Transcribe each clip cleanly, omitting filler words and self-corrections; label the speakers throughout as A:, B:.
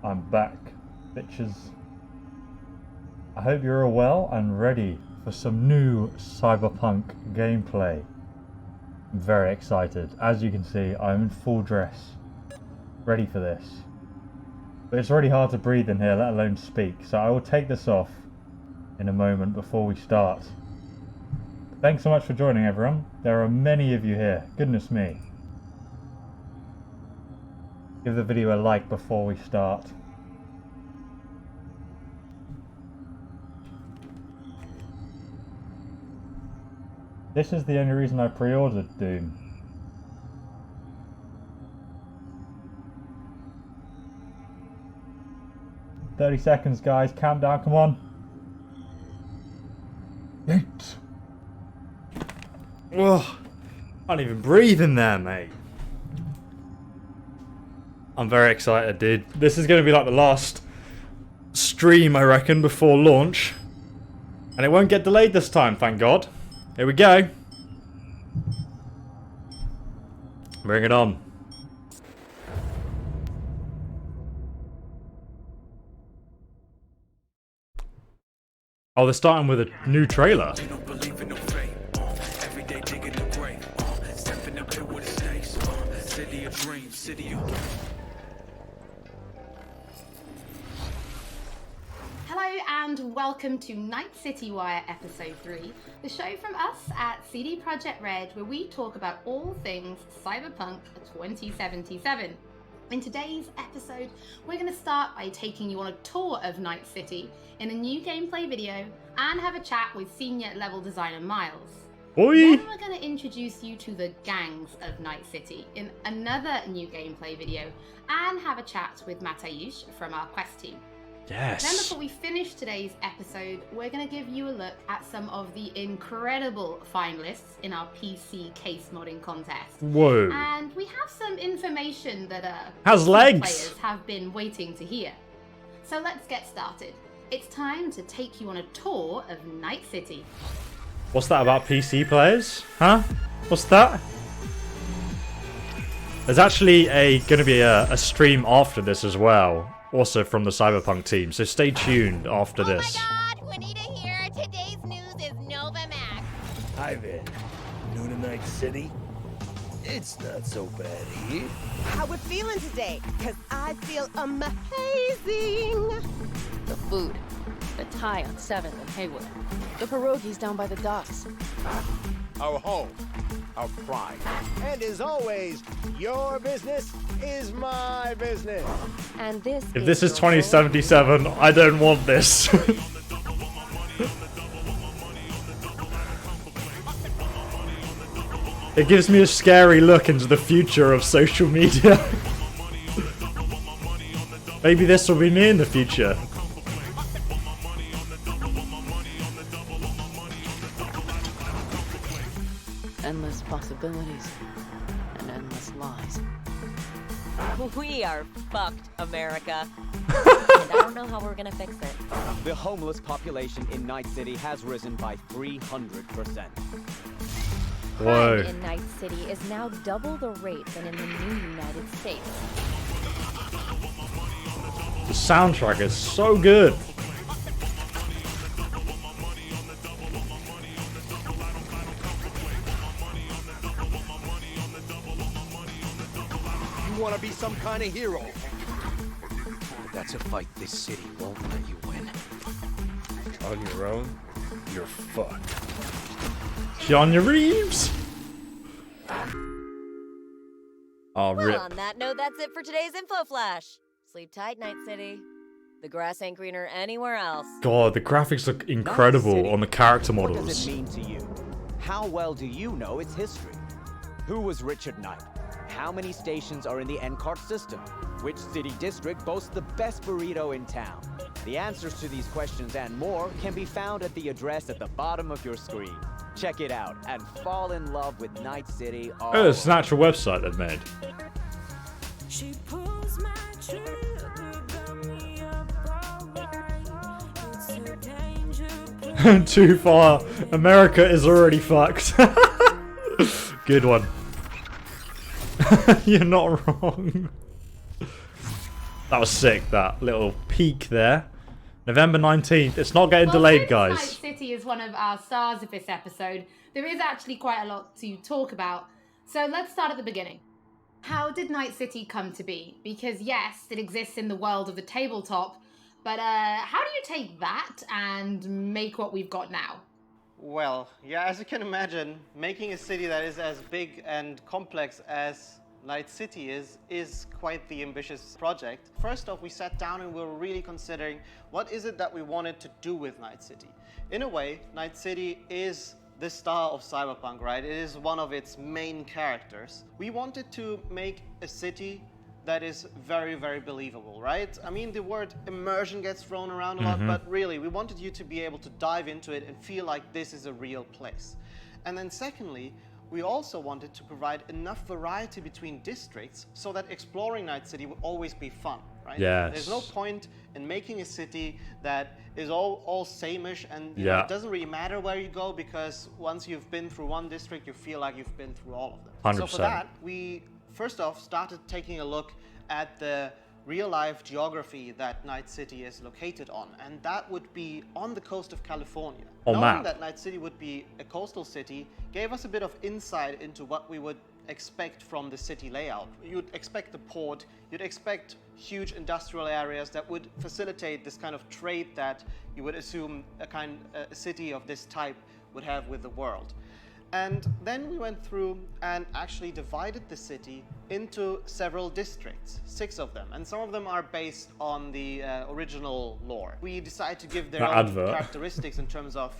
A: I'm back, bitches. I hope you're all well and ready for some new Cyberpunk gameplay. I'm very excited. As you can see, I'm in full dress, ready for this. But it's already hard to breathe in here, let alone speak, so I will take this off in a moment before we start. Thanks so much for joining, everyone. There are many of you here, goodness me. Give the video a like before we start. This is the only reason I pre-ordered Doom. "30 seconds, guys. Countdown, come on." 8. Oh, can't even breathe in there, mate. I'm very excited, dude. This is going to be like the last stream, I reckon, before launch. And it won't get delayed this time, thank God. Here we go. Bring it on. Oh, they're starting with a new trailer.
B: Hello and welcome to Night City Wire Episode 3, the show from us at CD Projekt Red, where we talk about all things Cyberpunk 2077. In today's episode, we're going to start by taking you on a tour of Night City in a new gameplay video and have a chat with senior level designer Miles.
A: Oi.
B: Then we're going to introduce you to the gangs of Night City in another new gameplay video and have a chat with Matayush from our quest team.
A: Yes.
B: Then before we finish today's episode, we're going to give you a look at some of the incredible finalists in our PC case modding contest.
A: Whoa.
B: And we have some information that
A: has legs.
B: Players have been waiting to hear. So let's get started. It's time to take you on a tour of Night City.
A: What's that about PC players? Huh? What's that? There's actually going to be a stream after this as well. Also from the Cyberpunk team, so stay tuned after this.
C: Oh my God, Juanita here. Today's news is Novamax.
D: Hi there. New to Night City? It's not so bad here.
E: How we feeling today? Cause I feel amazing.
F: The food. The Thai on 7th and Haywood. The pierogies down by the docks.
G: Our home. Our pride.
H: And as always, your business is my business.
F: And this
A: If this is 2077, I don't want this. It gives me a scary look into the future of social media. Maybe this will be me in the future.
F: endless possibilities and endless lies.
C: We are fucked, America. And I don't know how we're gonna fix it.
I: The homeless population in Night City has risen by 300%.
A: Whoa.
C: Crime in Night City is now double the rate than in the new United States.
A: The soundtrack is so good.
H: You want to be some kind of hero.
D: But that's a fight this city won't let you win.
G: On your own, you're fucked.
A: Keanu Reeves. Oh,
C: Well,
A: rip.
C: on that note, that's it for today's info flash. Sleep tight, Night City. The grass ain't greener anywhere else.
A: God, the graphics look incredible on the character
I: What
A: models.
I: does it mean to you? How well do you know its history? Who was Richard Knight? How many stations are in the NCART system? Which city district boasts the best burrito in town? The answers to these questions and more can be found at the address at the bottom of your screen. Check it out and fall in love with Night City.
A: Oh, it's an actual website they've made.
J: She pulls my trigger, got me up alright. It's a danger.
A: Too far. America is already fucked. Good one. You're not wrong. That was sick, that little peek there. November 19th. It's not getting delayed,
B: since
A: guys.
B: Night City is one of our stars of this episode, there is actually quite a lot to talk about. So let's start at the beginning. How did Night City come to be? Because yes, it exists in the world of the tabletop, but how do you take that and make what we've got now?
K: Well, yeah, as you can imagine, making a city that is as big and complex as Night City is quite the ambitious project. First off, we sat down and we were really considering what is it that we wanted to do with Night City. In a way, Night City is the star of Cyberpunk, right? It is one of its main characters. We wanted to make a city that is very, very believable, right? I mean, the word immersion gets thrown around a lot, but really, we wanted you to be able to dive into it and feel like this is a real place. And then secondly, we also wanted to provide enough variety between districts so that exploring Night City would always be fun, right?
A: Yes.
K: There's no point in making a city that is all same-ish and you know, it doesn't really matter where you go because once you've been through one district, you feel like you've been through all of them.
A: 100%.
K: So for that, we first off started taking a look at the real-life geography that Night City is located on, and that would be on the coast of California. Knowing that Night City would be a coastal city gave us a bit of insight into what we would expect from the city layout. You'd expect the port, you'd expect huge industrial areas that would facilitate this kind of trade that you would assume a city of this type would have with the world. And then we went through and actually divided the city into several districts, 6 of them, and some of them are based on the original lore. We decided to give their own characteristics in terms of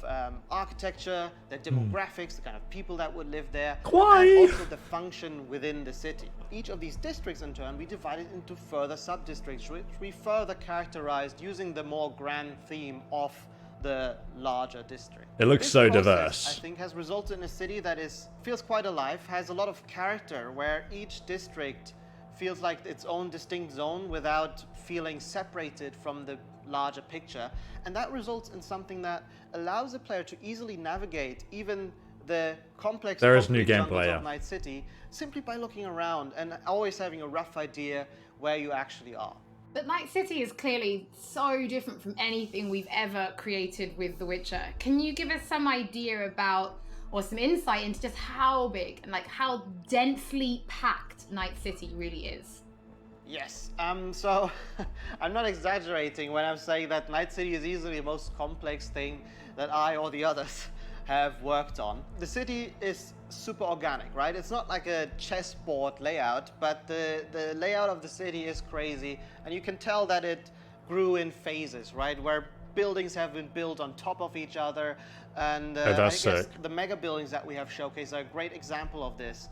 K: architecture, their demographics, the kind of people that would live there, and also the function within the city. Each of these districts in turn we divided into further sub-districts, which we further characterized using the more grand theme of the larger district.
A: It looks so diverse.
K: I think has resulted in a city that feels quite alive, has a lot of character, where each district feels like its own distinct zone without feeling separated from the larger picture. And that results in something that allows the player to easily navigate even the complex
A: new gameplay
K: of Night City simply by looking around and always having a rough idea where you actually are.
B: But Night City is clearly so different from anything we've ever created with The Witcher. Can you give us some idea about, or some insight into just how big and like how densely packed Night City really is?
K: Yes, so I'm not exaggerating when I'm saying that Night City is easily the most complex thing that I or the others have worked on. The city is super organic, right? It's not like a chessboard layout, but the layout of the city is crazy, and you can tell that it grew in phases, right? Where buildings have been built on top of each other, and I guess the mega buildings that we have showcased are a great example of this.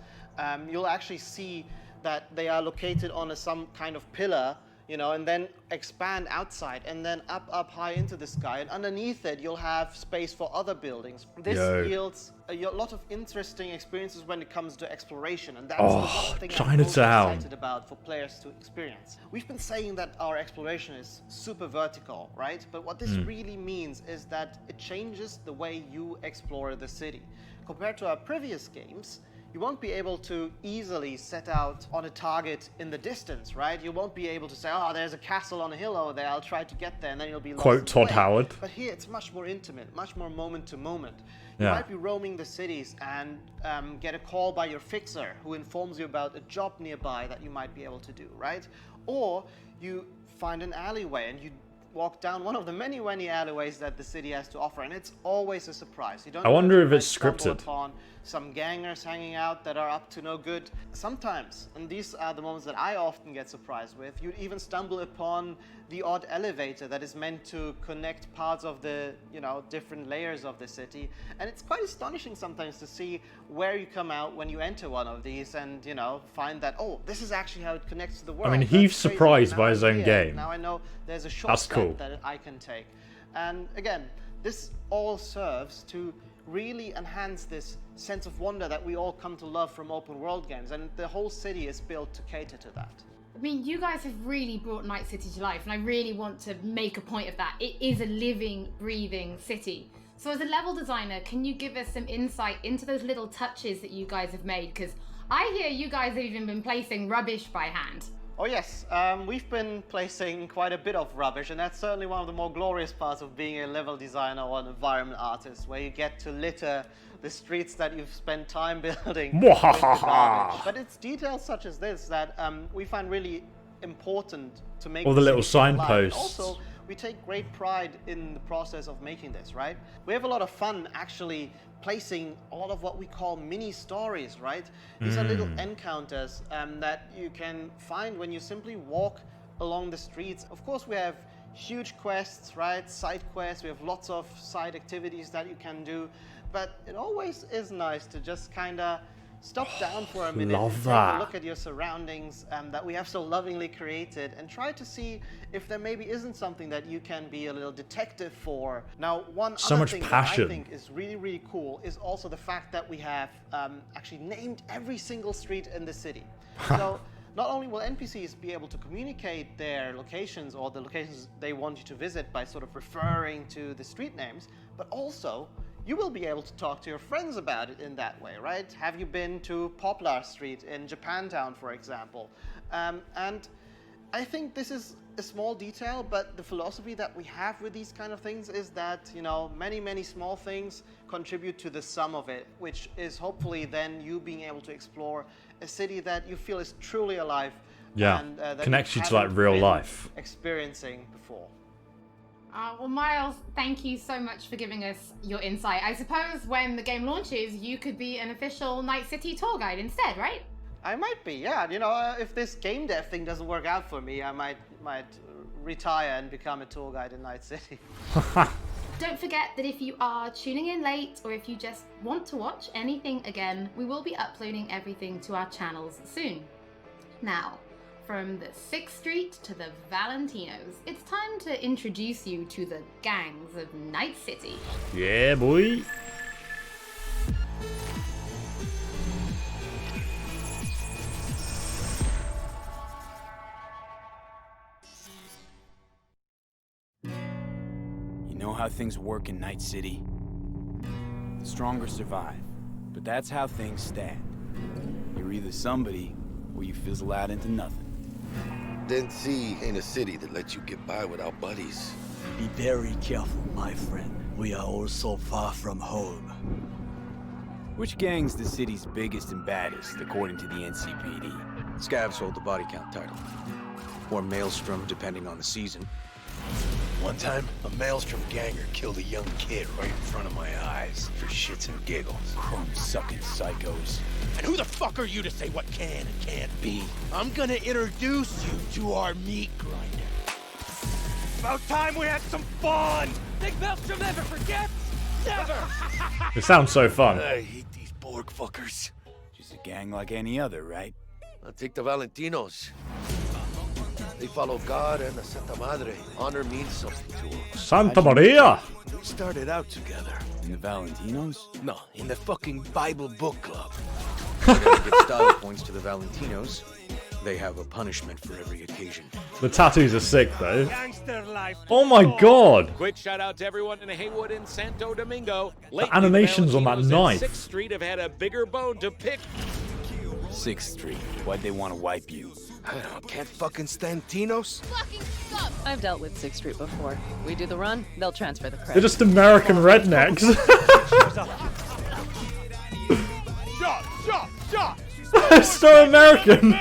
K: You'll actually see that they are located on some kind of pillar, you know, and then expand outside and then up high into the sky, and underneath it you'll have space for other buildings. This yields a lot of interesting experiences when it comes to exploration, and that's the one thing I'm most excited about for players to experience. We've been saying that our exploration is super vertical, right? But what this really means is that it changes the way you explore the city. Compared to our previous games, you won't be able to easily set out on a target in the distance, right? You won't be able to say, oh, there's a castle on a hill over there, I'll try to get there, and then you'll be lost.
A: Quote Todd Howard.
K: But here it's much more intimate, much more moment to moment. You might be roaming the cities and get a call by your fixer who informs you about a job nearby that you might be able to do, right? Or you find an alleyway and you walk down one of the many alleyways that the city has to offer, and it's always a surprise. You don't.
A: I wonder if it's scripted.
K: Upon some gangers hanging out that are up to no good. Sometimes, and these are the moments that I often get surprised with, you'd even stumble upon the odd elevator that is meant to connect parts of the, you know, different layers of the city. And it's quite astonishing sometimes to see where you come out when you enter one of these and, you know, find that, oh, this is actually how it connects to the world.
A: I mean, he's surprised by his own game.
K: Now I know there's a shortcut that I can take. And again, this all serves to really enhance this sense of wonder that we all come to love from open world games, and the whole city is built to cater to that.
B: I mean, you guys have really brought Night City to life, and I really want to make a point of that. It is a living, breathing city. So as a level designer, can you give us some insight into those little touches that you guys have made? Because I hear you guys have even been placing rubbish by hand.
K: Oh yes, we've been placing quite a bit of rubbish, and that's certainly one of the more glorious parts of being a level designer or an environment artist, where you get to litter the streets that you've spent time building with the garbage. But it's details such as this that we find really important to make
A: All the little
K: city come alive. And
A: signposts.
K: also, we take great pride in the process of making this, right? We have a lot of fun actually placing a lot of what we call mini stories, right? These are little encounters that you can find when you simply walk along the streets. Of course, we have huge quests, right? Side quests. We have lots of side activities that you can do, but it always is nice to just kind of stop down for a minute and take a look at your surroundings that we have so lovingly created, and try to see if there maybe isn't something that you can be a little detective for. Now, one other thing that I think is really, really cool is also the fact that we have actually named every single street in the city. So not only will NPCs be able to communicate their locations or the locations they want you to visit by sort of referring to the street names, but also you will be able to talk to your friends about it in that way, right? Have you been to Poplar Street in Japantown, for example? And I think this is a small detail, but the philosophy that we have with these kind of things is that, you know, many, many small things contribute to the sum of it, which is hopefully then you being able to explore a city that you feel is truly alive.
A: Yeah,
K: and, that
A: connects you to
K: haven't
A: like real
K: been
A: life.
K: experiencing before.
B: Well, Miles, thank you so much for giving us your insight. I suppose when the game launches, you could be an official Night City tour guide instead, right?
K: I might be, yeah. You know, if this game dev thing doesn't work out for me, I might retire and become a tour guide in Night City.
B: Don't forget that if you are tuning in late, or if you just want to watch anything again, we will be uploading everything to our channels soon. Now, from the 6th Street to the Valentinos, it's time to introduce you to the gangs of Night City.
A: Yeah, boy.
L: You know how things work in Night City? The stronger survive, but that's how things stand. You're either somebody, or you fizzle out into nothing.
D: Dead Sea ain't a city that lets you get by without buddies.
M: Be very careful, my friend. We are all so far from home.
L: Which gang's the city's biggest and baddest, according to the NCPD?
N: Scavs hold the body count title. Or Maelstrom, depending on the season.
D: One time, a Maelstrom ganger killed a young kid right in front of my eyes for shits and giggles.
L: Crumb-sucking psychos.
D: And who the fuck are you to say what can and can't be? I'm gonna introduce you to our meat grinder. About time we had some fun!
M: Think Maelstrom never forgets?
D: Never!
A: It sounds so fun.
D: I hate these Borg fuckers.
L: Just a gang like any other, right?
D: I'll take the Valentinos. They follow God and the Santa Madre. Honor means something to them.
A: Santa Maria!
D: We started out together.
L: In the Valentinos?
D: No, in the fucking Bible book club.
N: You gotta give style points to the Valentinos. They have a punishment for every occasion.
A: The tattoos are sick though. Oh my god!
G: Quick shout out to everyone in Haywood and Santo Domingo.
A: The animations on that knife.
G: 6th Street have had a bigger bone to pick.
L: 6th Street. Why'd they want to wipe you?
D: I can't fucking stand Tinos.
F: I've dealt with 6th Street before. We do the run, they'll transfer the credit.
A: They're just American rednecks. So American.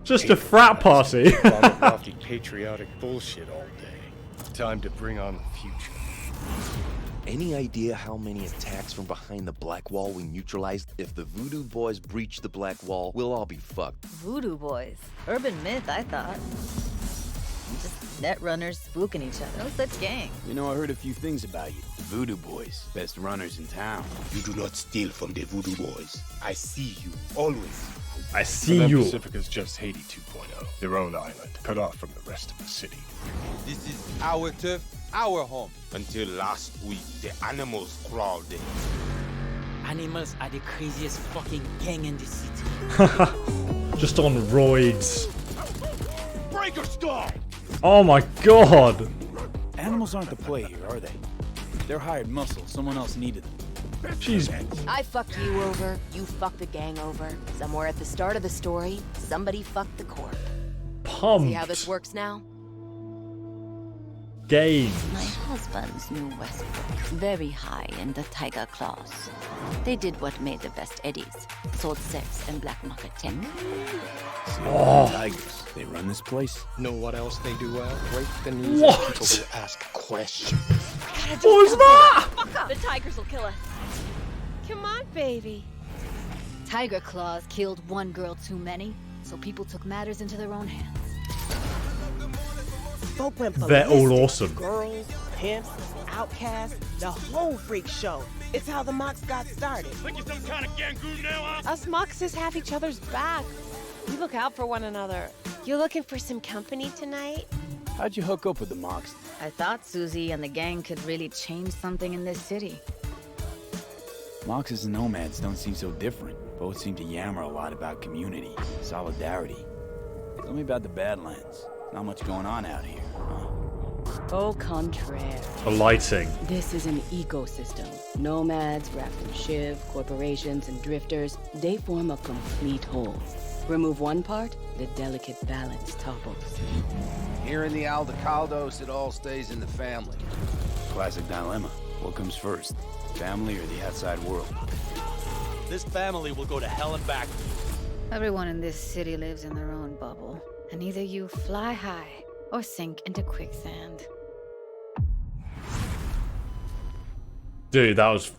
A: Just a frat party.
G: Lofty patriotic bullshit all day. Time to bring on the future.
O: Any idea how many attacks from behind the Black Wall we neutralized? If the Voodoo Boys breach the Black Wall, we'll all be fucked.
P: Voodoo Boys? Urban myth, I thought. Just net runners spooking each other. No such gang.
L: You know, I heard a few things about you. The Voodoo Boys, best runners in town.
D: You do not steal from the Voodoo Boys. I see you, always.
A: I see you.
G: Pacifica's just Haiti 2.0. Their own island, cut off from the rest of the city.
Q: This is our turf, our home. Until last week, the animals crawled in.
M: Animals are the craziest fucking gang in the city.
A: Just on roids.
D: Breaker stall!
A: Oh my god!
L: Animals aren't the play here, are they? They're hired muscle. Someone else needed them.
A: She's
F: I fucked you over, you fucked the gang over. Somewhere at the start of the story, somebody fucked the corp.
A: pumped.
F: See how this works now?
A: Games.
R: My husband's new Westbrook, very high in the tiger claws. They did what made the best eddies, sold sex and black market tech.
L: Tigers, they run this place.
N: Know what else they do well? Break the news
A: What?
N: of people who ask questions.
A: What was that?
C: Fuck up! The tigers will kill us.
E: Come on, baby.
P: Tiger claws killed one girl too many, so people took matters into their own hands.
E: Folk went
A: They're all
E: ballistic.
A: awesome.
E: Girls, pimps, outcasts, the whole freak show. It's how the Mox got started.
D: Think you're some kind of gangoon now, huh?
S: Us Moxes have each other's back. We look out for one another. You looking for some company tonight?
L: How'd you hook up with the Mox?
P: I thought Susie and the gang could really change something in this city.
L: Moxes and nomads don't seem so different. Both seem to yammer a lot about community, solidarity. Tell me about the Badlands. Not much going on out here, huh?
F: Au contraire.
A: The lighting.
F: This is an ecosystem. Nomads, wrapped in Shiv, corporations, and drifters, they form a complete whole. Remove one part, the delicate balance topples.
T: Here in the Aldecaldos, it all stays in the family.
L: Classic dilemma. What comes first? Family or the outside world?
D: This family will go to hell and back.
P: Everyone in this city lives in their own bubble, and either you fly high or sink into quicksand.
A: Dude, that was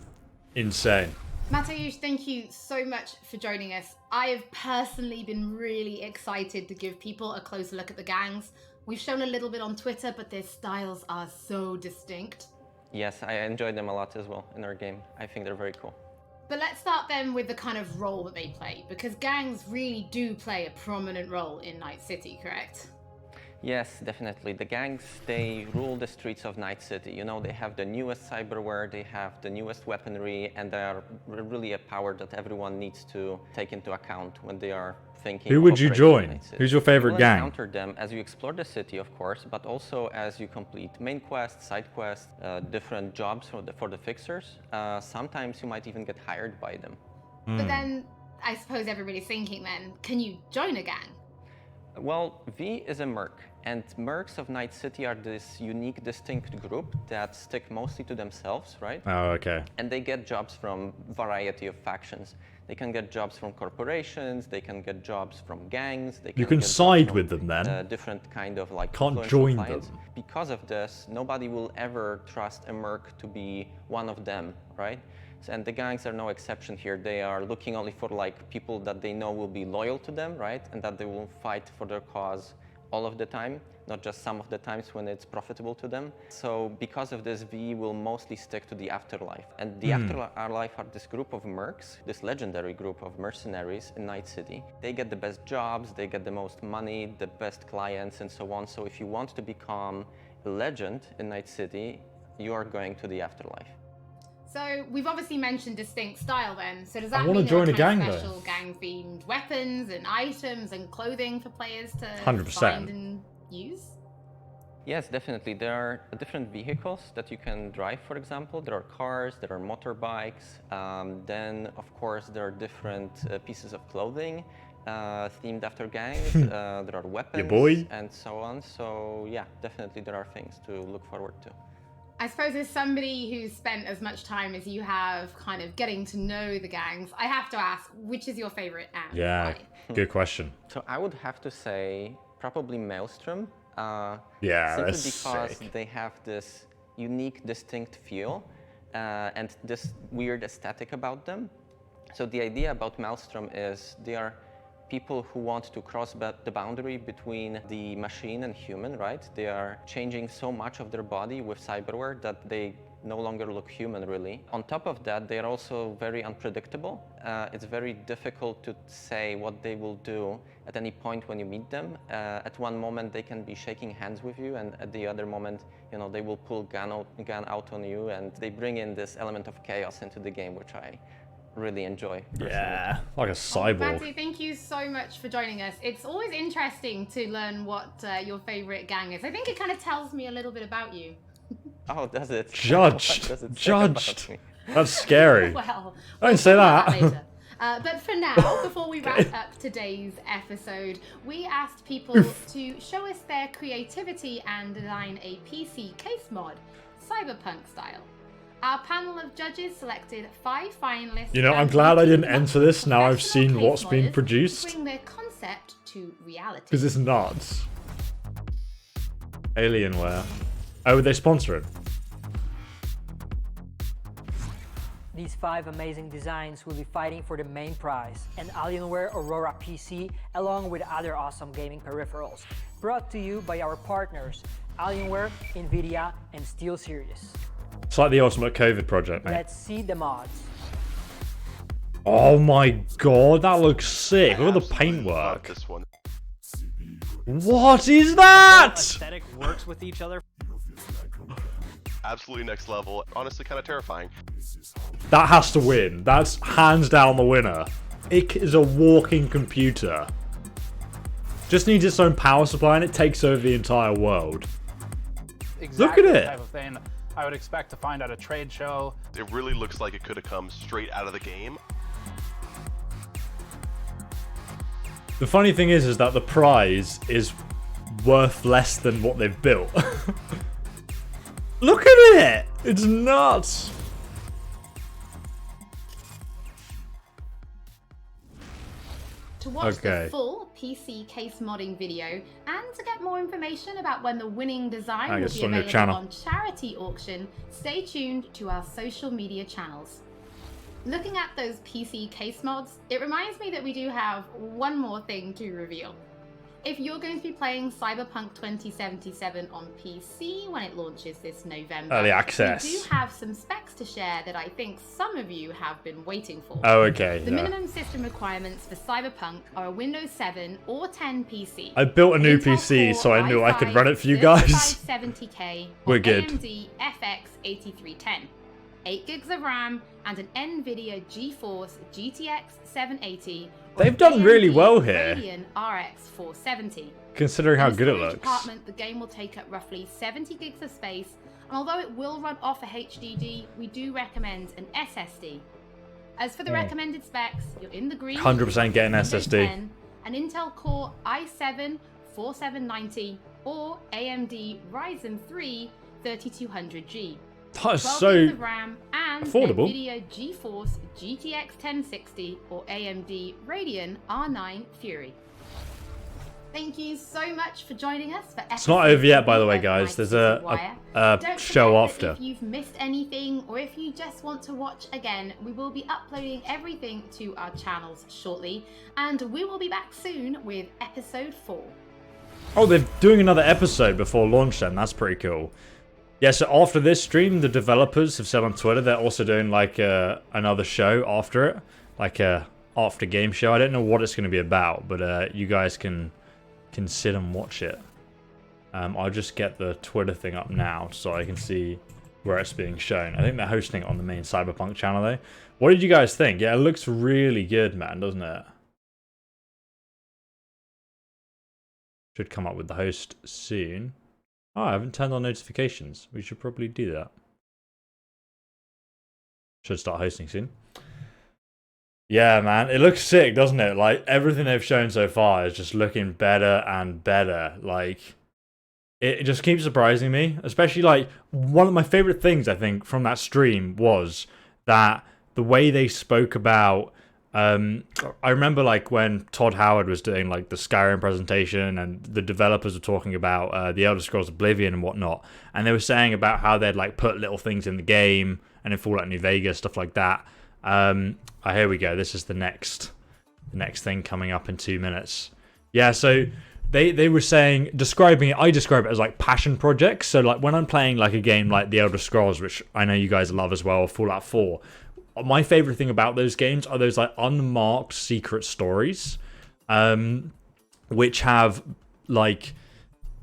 A: insane.
B: Mateusz, thank you so much for joining us. I have personally been really excited to give people a closer look at the gangs. We've shown a little bit on Twitter, but their styles are so distinct.
U: Yes, I enjoyed them a lot as well in our game. I think they're very cool.
B: But let's start then with the kind of role that they play, because gangs really do play a prominent role in Night City, correct?
U: Yes, definitely. The gangs, they rule the streets of Night City. You know, they have the newest cyberware, they have the newest weaponry, and they are really a power that everyone needs to take into account when they are thinking.
A: Who would you join? Who's your favorite gang?
U: You will encounter them as you explore the city, of course, but also as you complete main quests, side quests, different jobs for the fixers. Sometimes you might even get hired by them.
B: But then, I suppose everybody's thinking then, can you join a gang?
U: Well, V is a merc, and mercs of Night City are this unique, distinct group that stick mostly to themselves, right?
A: Oh, okay.
U: And they get jobs from variety of factions. They can get jobs from corporations, they can get jobs from gangs. They
A: You can
U: get
A: side
U: jobs
A: with
U: from,
A: them then.
U: Different kind of like
A: Can't
U: influential
A: join
U: clients.
A: them.
U: Because of this, nobody will ever trust a merc to be one of them, right? And the gangs are no exception here. They are looking only for like people that they know will be loyal to them, right? And that they will fight for their cause all of the time, not just some of the times when it's profitable to them. So because of this, V will mostly stick to the afterlife. And the afterlife are this group of mercs, this legendary group of mercenaries in Night City. They get the best jobs, they get the most money, the best clients, and so on. So if you want to become a legend in Night City, you are going to the afterlife.
B: So we've obviously mentioned distinct style then. So does
A: I
B: that
A: wanna
B: mean there are
A: join a
B: kind
A: gang,
B: of
A: though.
B: special gang-themed weapons and items and clothing for players to
A: 100%.
B: find and use?
U: Yes, definitely. There are different vehicles that you can drive, for example. There are cars, there are motorbikes. Then, of course, there are different pieces of clothing themed after gangs. There are weapons
A: boy.
U: and so on. So yeah, definitely there are things to look forward to.
B: I suppose as somebody who's spent as much time as you have kind of getting to know the gangs, I have to ask, which is your favorite and
A: Yeah,
B: why?
A: good question.
U: So I would have to say probably Maelstrom.
A: Yeah,
U: simply
A: that's
U: because
A: sick.
U: they have this unique, distinct feel and this weird aesthetic about them. So the idea about Maelstrom is they are people who want to cross the boundary between the machine and human, right? They are changing so much of their body with cyberware that they no longer look human, really. On top of that, they are also very unpredictable. It's very difficult to say what they will do at any point when you meet them. At one moment, they can be shaking hands with you, and at the other moment, you know, they will pull gun out on you, and they bring in this element of chaos into the game, which I really enjoy.
A: Yeah, like a cyborg.
B: Matty, thank you so much for joining us. It's always interesting to learn what your favorite gang is. I think it kind of tells me a little bit about you.
U: Oh, does it?
A: Judged.
U: What does it say
A: Judged.
U: about me?
A: That's scary.
B: Well,
A: Don't say
B: talk about
A: that.
B: later. But for now, before we wrap up today's episode, we asked people to show us their creativity and design a PC case mod, Cyberpunk style. Our panel of judges selected 5 finalists.
A: You know, I'm
B: and
A: glad I didn't
B: teamed up
A: enter this. Now I've
B: professional
A: seen
B: case
A: what's being
B: modders
A: produced.
B: to bring their concept to reality.
A: Because it's nuts. Alienware. Oh, would they sponsor it?
H: These 5 amazing designs will be fighting for the main prize, an Alienware Aurora PC, along with other awesome gaming peripherals. Brought to you by our partners, Alienware, Nvidia, and SteelSeries.
A: It's like the ultimate COVID project, mate.
H: Let's see the mods.
A: Oh my god, that looks sick. Look at the paintwork.
V: This one.
A: What is that?
W: Aesthetic works with each other.
V: Absolutely next level. Honestly, kind of terrifying.
A: That has to win. That's hands down the winner. It is a walking computer. Just needs its own power supply and it takes over the entire world.
X: Exactly
A: Look at
X: the
A: it.
X: type of thing I would expect to find at a trade show.
V: It really looks like it could have come straight out of the game.
A: The funny thing is that the prize is worth less than what they've built. Look at it! It's nuts!
B: To watch
A: Okay.
B: the full PC case modding video and to get more information about when the winning design
A: I
B: will
A: guess
B: be
A: on your
B: available
A: channel.
B: on charity auction, stay tuned to our social media channels. Looking at those PC case mods, it reminds me that we do have one more thing to reveal. If you're going to be playing Cyberpunk 2077 on PC when it launches this November,
A: Early access.
B: we do have some specs to share that I think some of you have been waiting for.
A: Oh, okay,
B: The
A: yeah.
B: minimum system requirements for Cyberpunk are a Windows 7 or 10 PC.
A: I built a new
B: Intel
A: PC
B: Core
A: so I knew I could
B: i5
A: run it for you guys.
B: 3570K
A: We're
B: or
A: good.
B: AMD FX 8310. 8 gigs of RAM and an NVIDIA GeForce GTX 780. or
A: They've done really
B: AMD
A: well here.
B: Radeon RX 470.
A: Considering how
B: In the
A: good it
B: storage
A: looks.
B: department, the game will take up roughly 70 gigs of space, and although it will run off a HDD, we do recommend an SSD. As for the recommended specs, you're in the green.
A: 100% getting
B: Windows
A: SSD.
B: 10, an Intel Core i7 4790 or AMD Ryzen 3 3200G.
A: That is
B: 12
A: so
B: gigs of RAM and
A: affordable.
B: NVIDIA GeForce GTX 1060 or AMD Radeon R9 Fury. Thank you so much for joining us for
A: It's not over yet, by the way, guys. There's a
B: Don't
A: show
B: forget
A: after.
B: that if you've missed anything or if you just want to watch again, we will be uploading everything to our channels shortly, and we will be back soon with episode 4.
A: Oh, they're doing another episode before launch then. That's pretty cool. Yeah, so after this stream, the developers have said on Twitter they're also doing like another show after it. Like a after game show. I don't know what it's going to be about, but you guys can sit and watch it. I'll just get the Twitter thing up now so I can see where it's being shown. I think they're hosting it on the main Cyberpunk channel though. What did you guys think? Yeah, it looks really good, man, doesn't it? Should come up with the host soon. Oh, I haven't turned on notifications. We should probably do that. Should start hosting soon. Yeah, man, it looks sick, doesn't it? Like, everything they've shown so far is just looking better and better. Like, it just keeps surprising me. Especially, like, one of my favorite things, I think, from that stream was that the way they spoke about... I remember, like, when Todd Howard was doing, like, the Skyrim presentation and the developers were talking about the Elder Scrolls Oblivion and whatnot. And they were saying about how they'd, like, put little things in the game and in Fallout New Vegas, stuff like that. Here we go. This is the next thing coming up in 2 minutes. Yeah, so they were saying, describing it, I describe it as like passion projects. So like when I'm playing like a game like The Elder Scrolls, which I know you guys love as well, or Fallout 4, my favorite thing about those games are those like unmarked secret stories, which have like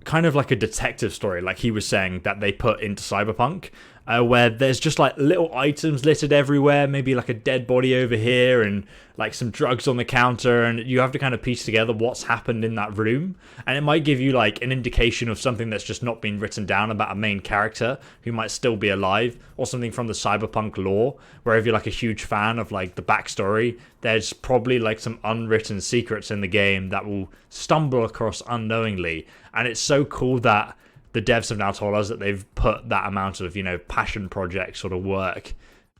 A: kind of like a detective story, like he was saying, that they put into Cyberpunk. where there's just like little items littered everywhere, maybe like a dead body over here and like some drugs on the counter, and you have to kind of piece together what's happened in that room, and it might give you like an indication of something that's just not been written down about a main character who might still be alive, or something from the Cyberpunk lore, where if you're like a huge fan of like the backstory, there's probably like some unwritten secrets in the game that will stumble across unknowingly. And it's so cool that the devs have now told us that they've put that amount of, you know, passion project sort of work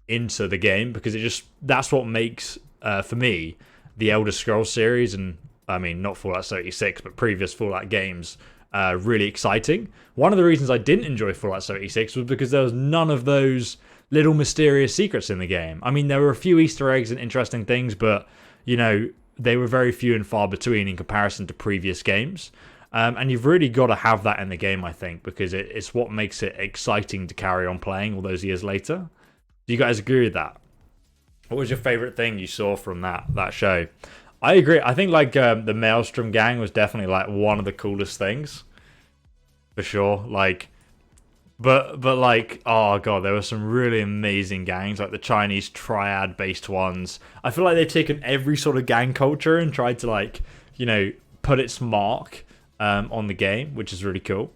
A: into the game, because it just, that's what makes, for me, the Elder Scrolls series, and I mean, not Fallout 76, but previous Fallout games, really exciting. One of the reasons I didn't enjoy Fallout 76 was because there was none of those little mysterious secrets in the game. I mean, there were a few Easter eggs and interesting things, but, you know, they were very few and far between in comparison to previous games. And you've really got to have that in the game, I think, because it's what makes it exciting to carry on playing all those years later. Do you guys agree with that? What was your favorite thing you saw from that show? I agree. I think like the Maelstrom gang was definitely like one of the coolest things, for sure. Like, but like, oh god, there were some really amazing gangs, like the Chinese triad-based ones. I feel like they've taken every sort of gang culture and tried to, like, you know, put its mark on the game, which is really cool.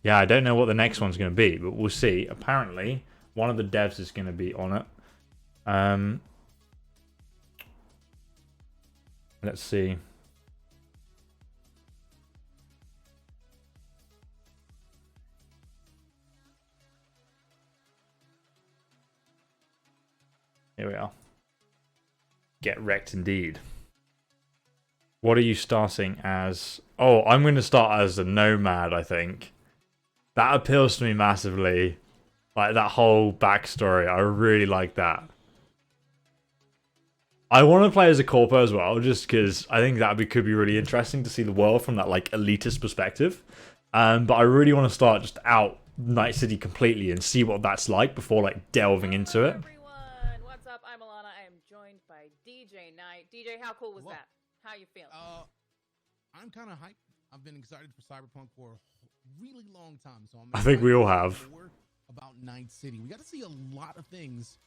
A: Yeah, I don't know what the next one's going to be, but we'll see. Apparently, one of the devs is going to be on it. Let's see. Here we are. Get wrecked indeed. What are you starting as? Oh, I'm going to start as a nomad, I think. That appeals to me massively. Like, that whole backstory. I really like that. I want to play as a corpo as well, just because I think that could be really interesting to see the world from that, like, elitist perspective. But I really want to start just out Night City completely and see what that's like before, like, delving into it.
I: What's up? I'm Alana. I am joined by DJ Knight. DJ, how cool was that? How you feeling?
J: I'm kind of hyped. I've been excited for Cyberpunk for a really long time, so
A: I think we all have.
J: About Night City. We got to see a lot of things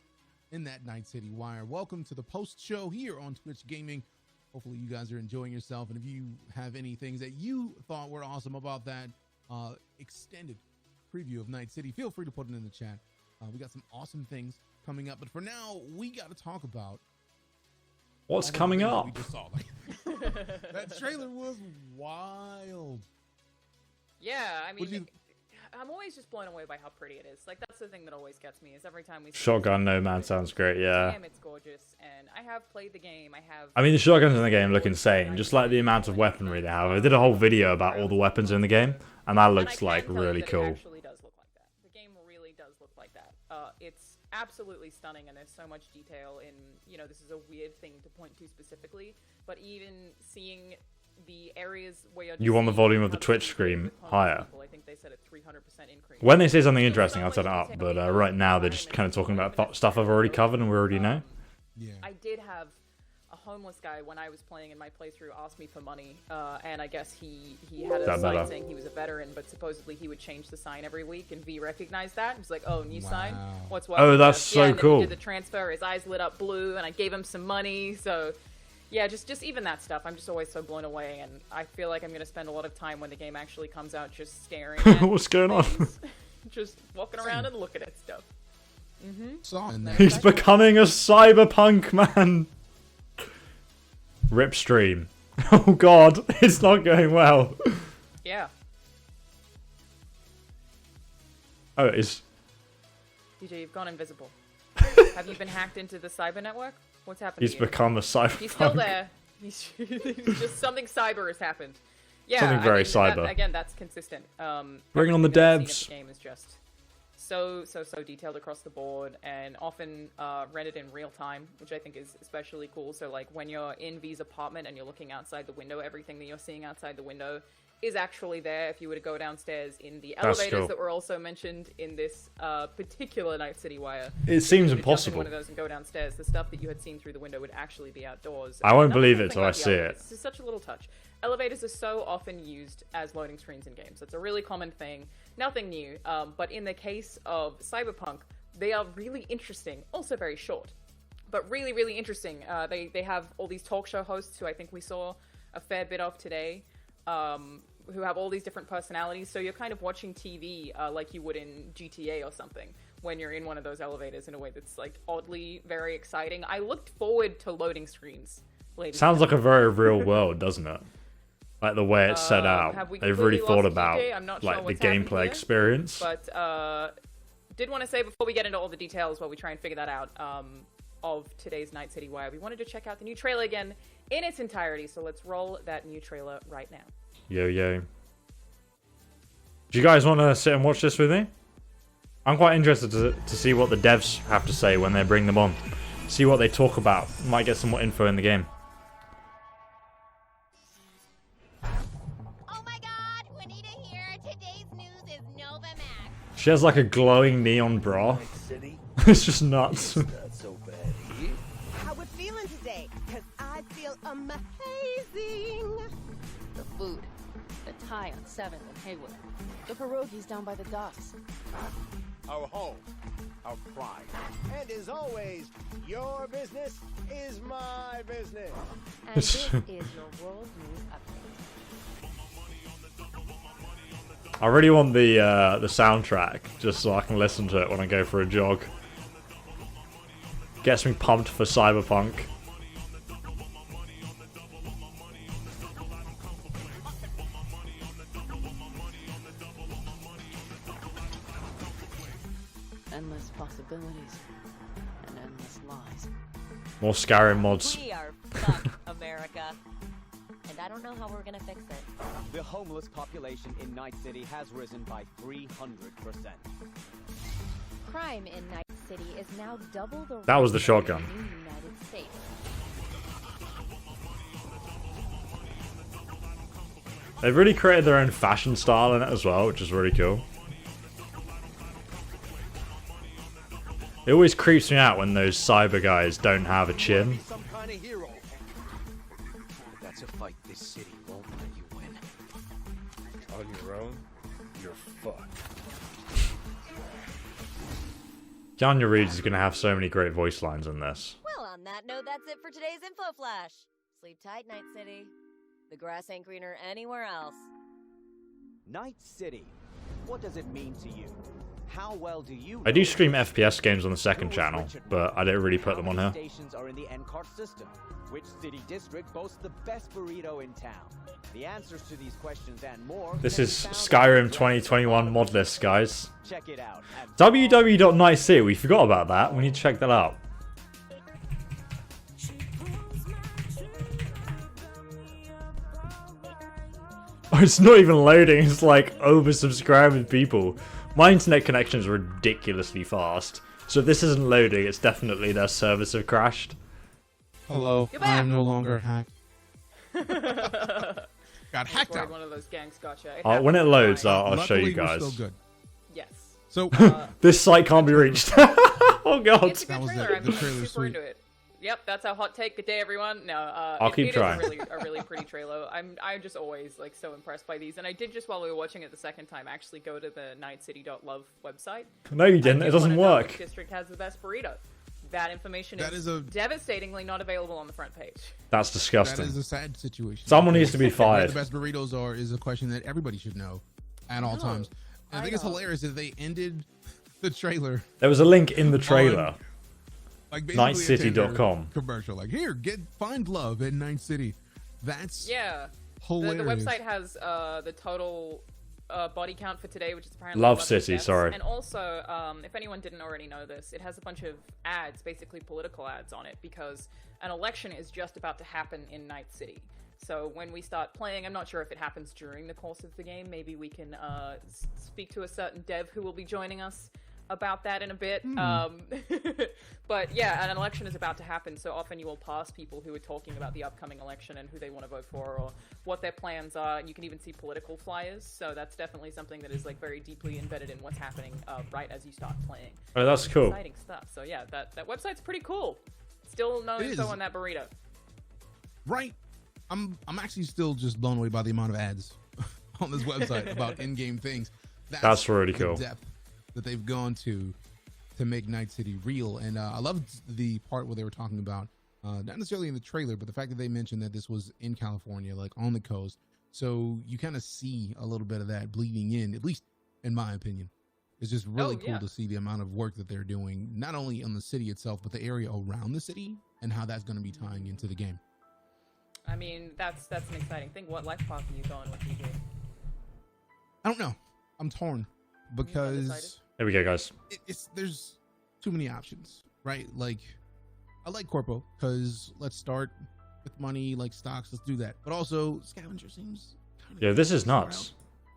J: in that Night City wire. Welcome to the post show here on Twitch Gaming. Hopefully you guys are enjoying yourself, and if you have any things that you thought were awesome about that extended preview of Night City, feel free to put it in the chat. We got some awesome things coming up, but for now, we got to talk about
A: what's coming up.
J: We just saw. That trailer was wild.
I: Yeah, I mean, I'm always just blown away by how pretty it is. Like, that's the thing that always gets me, is every time we see
A: Shotgun Nomad sounds great, yeah.
I: Damn, it's gorgeous, and I have played the game.
A: I mean, the shotguns in the game look insane, just like the amount of weaponry they have. I did a whole video about all the weapons in the game, and that looks like really cool.
I: It actually does look like that. The game really does look like that. It's absolutely stunning, and there's so much detail in, you know, this is a weird thing to point to specifically, but even seeing the areas where
A: you want the volume of the Twitch screen higher.
I: I think they said a 300% increase.
A: When they say something interesting, I'll turn it up, but right now they're just kind of talking about stuff I've already covered and we already know.
J: Yeah.
I: I did have a homeless guy when I was playing in my playthrough ask me for money, and I guess he had a sign saying he was a veteran, but supposedly he would change the sign every week, and V recognized that. He's like, "Oh, new sign? What's what?"
A: Oh, that's so
I: and then
A: cool.
I: He did the transfer. His eyes lit up blue, and I gave him some money. So, yeah, just even that stuff. I'm just always so blown away, and I feel like I'm gonna spend a lot of time when the game actually comes out just staring at
A: what's going on?
I: Just walking around and looking at stuff.
A: He's becoming a cyberpunk man. Ripstream. Oh god, it's not going well.
I: Yeah.
A: Oh, it is.
I: DJ, you've gone invisible. Have you been hacked into the cyber network? What's happened
A: He's
I: to you?
A: become a cyberpunk.
I: He's still there. He's just something cyber has happened. Yeah,
A: Something very
I: cyber.
A: cyber.
I: Again, that's consistent.
A: Bring on the devs.
I: The game is just so detailed across the board, and often rendered in real time, which I think is especially cool. So like when you're in V's apartment and you're looking outside the window, everything that you're seeing outside the window is actually there if you were to go downstairs in the
A: That's
I: elevators
A: cool.
I: that were also mentioned in this particular Night City Wire.
A: It seems
I: If you were to jump in
A: impossible.
I: one of those and go downstairs, the stuff that you had seen through the window would actually be outdoors.
A: I won't
I: Another
A: believe
I: cool
A: it
I: thing
A: till I
I: about the
A: see it.
I: elevators, this is such a little touch. Elevators are so often used as loading screens in games. It's a really common thing. Nothing new. But in the case of Cyberpunk, they are really interesting. Also very short, but really, really interesting. They have all these talk show hosts who I think we saw a fair bit of today, who have all these different personalities. So you're kind of watching TV like you would in GTA or something when you're in one of those elevators in a way that's like oddly very exciting. I looked forward to loading screens.
A: Sounds like a very real world, doesn't it? Like the way it's set out.
I: Have we
A: They've really
I: completely
A: thought
I: lost
A: about
I: TJ? I'm not sure
A: like the
I: what's happened
A: gameplay
I: here,
A: experience.
I: But did want to say before we get into all the details while we try and figure that out of today's Night City Wire, we wanted to check out the new trailer again in its entirety. So let's roll that new trailer right now.
A: Yo, yo. Do you guys want to sit and watch this with me? I'm quite interested to see what the devs have to say when they bring them on. See what they talk about. Might get some more info in the game. She has like a glowing neon bra. It's just nuts.
E: How we feeling today? Cause I feel amazing.
F: The food. The Thai on 7th and Haywood. The pierogies down by the docks.
G: Our home, our pride. And as always, your business is my business.
F: And this is your world news update.
A: I really want the soundtrack just so I can listen to it when I go for a jog. Gets me pumped for Cyberpunk.
F: Endless possibilities and endless lies.
A: More Skyrim mods.
C: We are fucked, America. And I don't know how we're gonna fix it.
K: The homeless population in Night City has risen by 300%.
O: Crime in Night City is now double the
A: That was the
O: rate
A: shotgun.
O: in the United States.
A: They've really created their own fashion style in it as well, which is really cool. It always creeps me out when those cyber guys don't have a chin.
N: Some kind of hero. That's a fight this city won't let you win.
Q: On your own, you're fucked.
A: Keanu Reeves is going to have so many great voice lines in this.
C: Well, on that note, that's it for today's Info Flash. Sleep tight, Night City. The grass ain't greener anywhere else.
K: Night City. What does it mean to you? How well do you
A: I do stream FPS games on the second channel, but I don't really put them on here.
K: stations are in the NCART system? Which city district boasts the best burrito in town? The answers to these questions and more.
A: This is Skyrim 2021 mod list, guys.
K: Check it out at
A: www.nightcity. We forgot about that. We need to check that out. Oh, it's not even loading. It's like oversubscribed with people. My internet connection is ridiculously fast. So if this isn't loading, it's definitely their servers have crashed.
J: Hello, I am no longer hacked. Got hacked
I: Worried
J: out.
I: one of those gangs gotcha.
A: When it loads, I'll show
J: Luckily,
A: you guys.
J: we're still good.
I: Yes.
J: So
A: This site can't be reached. Oh god.
I: It's a good trailer. I'm super into it. Yep, that's our hot take. Good day, everyone. No,
A: I'll keep trying.
I: It is a really pretty trailer. I'm just always like so impressed by these, and I did just while we were watching it the second time actually go to the nightcity.love website.
A: No, you didn't. It doesn't work.
I: Which district has the best burrito? That information
J: That
I: is
J: is
I: devastatingly not available on the front page.
A: That's disgusting.
J: That is a sad situation.
A: Someone needs to be fired.
J: Where the best burritos are is a question that everybody should know at all times. And I think it's hilarious that they ended the trailer.
A: There was a link in the trailer.
J: Like basically a Tinder
A: nightcity.com.
J: commercial. Like, here, find love in Night City. That's hilarious.
I: The website has the total body count for today, which is apparently
A: Love
I: 11
A: City,
I: deaths.
A: sorry.
I: And also, if anyone didn't already know this, it has a bunch of ads, basically political ads on it, because an election is just about to happen in Night City. So when we start playing, I'm not sure if it happens during the course of the game. Maybe we can speak to a certain dev who will be joining us. about that in a bit. But yeah, an election is about to happen, so often you will pass people who are talking about the upcoming election and who they want to vote for or what their plans are. And you can even see political flyers, so that's definitely something that is like very deeply embedded in what's happening right as you start playing.
A: Oh, that's cool.
I: Exciting stuff. So yeah, that website's pretty cool. Still no info on that burrito.
J: Right. I'm actually still just blown away by the amount of ads on this website about in-game things.
A: That's really cool.
J: The depth that they've gone to make Night City real. And I loved the part where they were talking about, not necessarily in the trailer, but the fact that they mentioned that this was in California, like on the coast. So you kind of see a little bit of that bleeding in, at least in my opinion. It's just really cool to see the amount of work that they're doing, not only on the city itself, but the area around the city and how that's going to be tying into the game.
I: I mean, that's an exciting thing. What life path are you going with, DJ?
J: I don't know. I'm torn because
A: there we go, guys.
J: There's too many options, right? Like, I like Corpo because let's start with money, like stocks. Let's do that. But also, Scavenger seems kind of
A: this is nuts.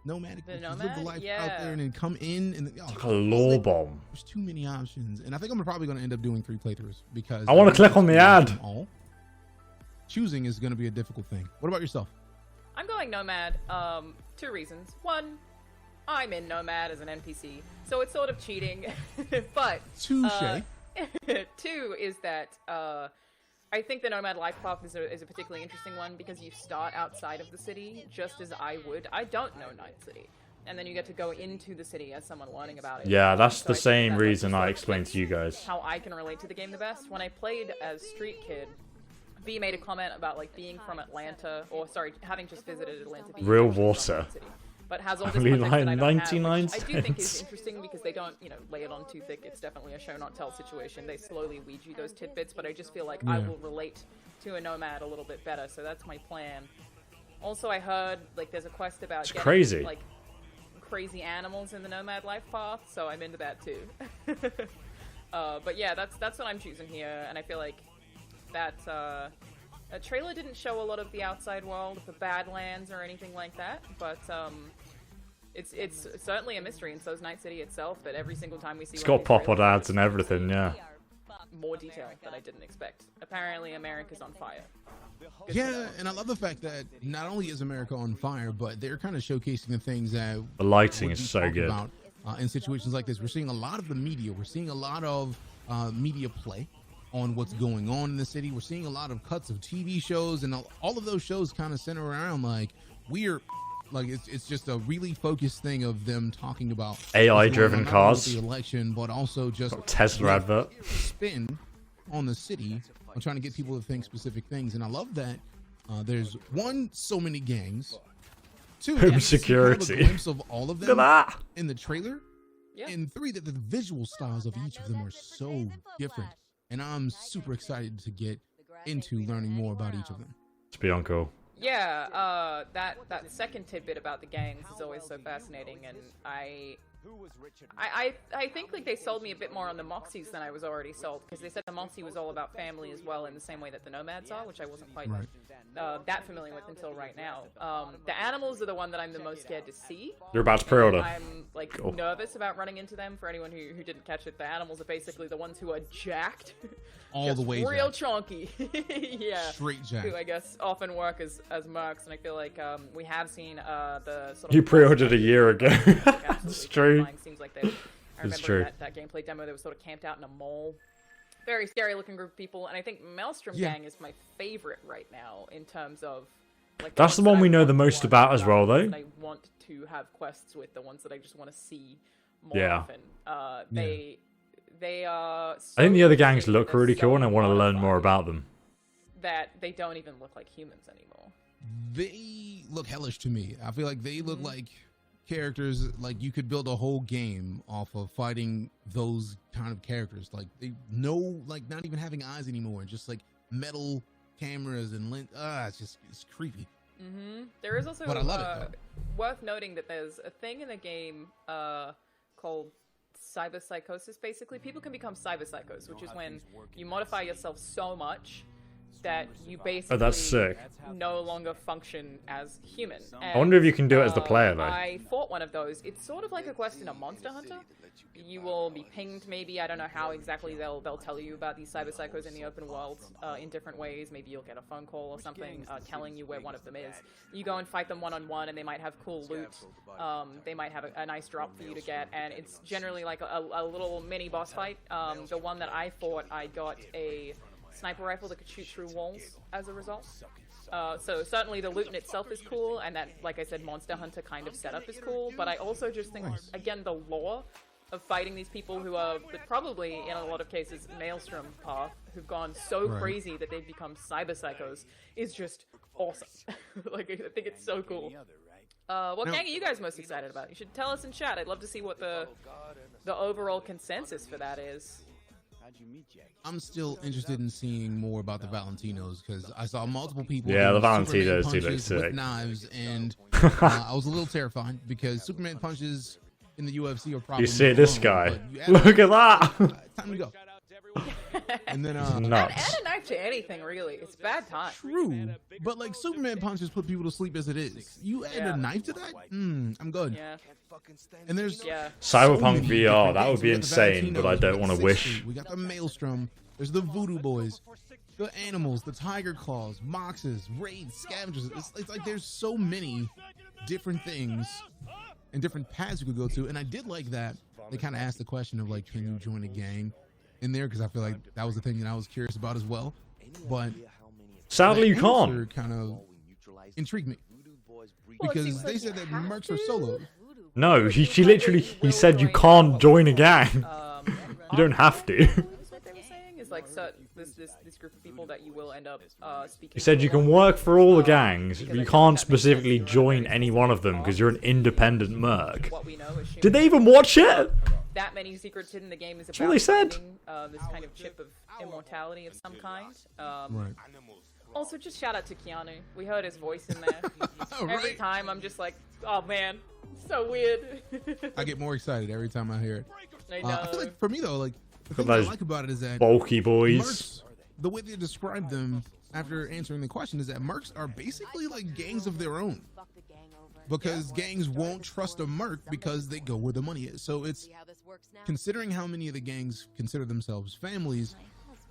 J: Nomadic,
I: the
J: live
I: Nomad?
J: the life
I: Yeah.
J: out there and then come in and
A: It's like a law bomb.
J: There's too many options, and I think I'm probably going to end up doing 3 playthroughs because
A: I want to click on the ad.
J: Choosing is going to be a difficult thing. What about yourself?
I: I'm going Nomad. 2 reasons. 1, I'm in Nomad as an NPC, so it's sort of cheating. But
J: Touché.
I: 2 is that I think the Nomad life path is a particularly interesting one because you start outside of the city, just as I would. I don't know Night City, and then you get to go into the city as someone learning about it.
A: Yeah, that's
I: So
A: the
I: I think
A: same
I: that
A: reason I
I: just
A: explained to you guys.
I: how I can relate to the game the best. When I played as Street Kid, V made a comment about like being from Atlanta, or sorry, having just visited Atlanta. being
A: Real
I: from
A: water.
I: Night City, but has all this
A: Only
I: context
A: like
I: that I don't
A: 99
I: have, which I do think is
A: cents.
I: interesting because they don't, lay it on too thick. It's definitely a show not tell situation. They slowly weed you those tidbits, but I just feel like I will relate to a Nomad a little bit better. So that's my plan. Also, I heard like there's a quest about getting,
A: crazy.
I: like crazy animals in the Nomad life path, so I'm into that too. But yeah, that's what I'm choosing here, and I feel like that a trailer didn't show a lot of the outside world, the Badlands or anything like that, but it's certainly a mystery, and so's Night City itself. That every single time we see
A: It's
I: one of
A: got
I: these
A: pop-up
I: trailers,
A: ads and everything, yeah.
I: more detail that I didn't expect. Apparently, America's on fire. Good to
J: Yeah,
I: know.
J: and I love the fact that not only is America on fire, but they're kind of showcasing the things that
A: The lighting
J: we
A: is so
J: talk
A: good.
J: about, in situations like this. We're seeing a lot of the media. We're seeing a lot of media play on what's going on in the city. We're seeing a lot of cuts of TV shows, and all of those shows kind of center around like it's just a really focused thing of them talking about
A: AI-driven
J: what's going on, not only
A: cars.
J: with the election, but also just
A: Got Tesla
J: the
A: advert.
J: spin on the city on trying to get people to think specific things. And I love that there's so many gangs. 2,
A: Home
J: you see
A: security.
J: kind of a glimpse of all of
A: Look
J: them
A: at that.
J: in the trailer.
I: Yeah.
J: And 3, that the visual styles of each of them are so different. And I'm super excited to get into learning more about each of them.
A: It's beyond cool.
I: Yeah, that second tidbit about the gangs is always so fascinating, and I think like they sold me a bit more on the Moxies than I was already sold, because they said the Moxie was all about family as well, in the same way that the Nomads are, which I wasn't quite that familiar with until right now. The animals are the one that I'm the most scared to see.
A: You're about to pre-order.
I: I'm like
A: Cool.
I: nervous about running into them. For anyone who didn't catch it, the animals are basically the ones who are jacked.
J: All
I: Just
J: the way
I: real
J: jacked.
I: chunky. Yeah.
J: Straight jacked.
I: Who I guess often work as mercs, and I feel like we have seen the sort of...
A: You pre-ordered a year ago.
I: Absolutely
A: It's true.
I: terrifying. Seems like they... I
A: It's
I: remember
A: true.
I: that gameplay demo, they were sort of camped out in a mall. Very scary looking group of people, and I think Maelstrom
A: Yeah.
I: Gang is my favorite right now in terms of... like
A: That's the
I: ones that
A: one
I: I
A: we know
I: want
A: the
I: to
A: most
I: learn
A: about as well,
I: the ones
A: though.
I: that I want to have quests with, the ones that I just want to see more
A: Yeah.
I: often. They are so
A: I think the other gangs
I: interesting,
A: look
I: they're
A: really
I: so
A: cool, and I want to learn more about them.
I: that they don't even look like humans anymore.
J: They look hellish to me. I feel like they look like characters, like you could build a whole game off of fighting those kind of characters. Like they like not even having eyes anymore, just like metal cameras and it's creepy.
I: There is also
J: But I love it,
I: worth noting that there's a thing in the game called cyberpsychosis. Basically, people can become cyberpsychos, which is when you modify yourself so much that you basically
A: that's sick.
I: no longer function as human.
A: I wonder if you can do it as the player, though.
I: I fought one of those. It's sort of like a quest in a Monster Hunter. You will be pinged, maybe. I don't know how exactly they'll tell you about these cyber psychos in the open world in different ways. Maybe you'll get a phone call or something telling you where one of them is. You go and fight them one-on-one, and they might have cool loot. They might have a nice drop for you to get, and it's generally like a little mini boss fight. The one that I fought, I got a sniper rifle that could shoot through walls as a result. So certainly the loot in itself is cool, and that, like I said, Monster Hunter kind of setup is cool, but I also just think, again, the lore of fighting these people who are probably, in a lot of cases, Maelstrom path, who've gone so crazy that they've become cyber psychos, is just awesome. Like, I think it's so cool. What gang are you guys most excited about? You should tell us in chat. I'd love to see what the overall consensus for that is.
J: I'm still interested in seeing more about the Valentinos because I saw multiple people.
A: Yeah, the
J: doing
A: Valentinos
J: Superman
A: do look
J: punches
A: sick.
J: with knives, and I was a little terrified because Superman punches in the UFC are probably.
A: You see this guy? Look at that!
J: Time to go. And then
A: nuts.
I: Add a knife to anything, really. It's bad time.
J: True, but like Superman punches put people to sleep as it is. You add a knife to that? I'm good.
I: Yeah.
J: And there's
A: Cyberpunk
J: many
A: VR,
J: different
A: that would
J: things.
A: be
J: We got the
A: insane, but I
J: Valentinos,
A: don't
J: we got
A: want to
J: 60,
A: wish.
J: We got the Maelstrom. There's the Voodoo Boys, the animals, the Tiger Claws, Moxes, Raids, Scavengers. It's like there's so many different things and different paths you could go to. And I did like that they kind of asked the question of like, can you join a gang in there? Because I feel like that was the thing that I was curious about as well. But
A: sadly, you can't.
J: Kind of intrigued me because they said that mercs are solos.
A: No, he said you can't join a gang. You don't have to.
I: What they were saying is like, so this group of people that you will end up speaking.
A: He said you can work for all the gangs, but you can't specifically join any one of them because you're an independent merc. Did they even watch it?
I: That many secrets hidden in the game is
A: That's
I: about
A: what they said.
I: finding, this kind of chip of immortality of some kind.
J: Right.
I: Also, just shout out to Keanu. We heard his voice in there. Every time I'm just like, oh man, so weird.
J: I get more excited every time I hear it.
I: I know.
J: I feel like for me though, like the thing
A: those
J: I like about it is that
A: bulky boys.
J: mercs, the way they describe them after answering the question is that mercs are basically like gangs of their own. Because gangs won't trust a merc because they go where the money is. So it's considering how many of the gangs consider themselves families,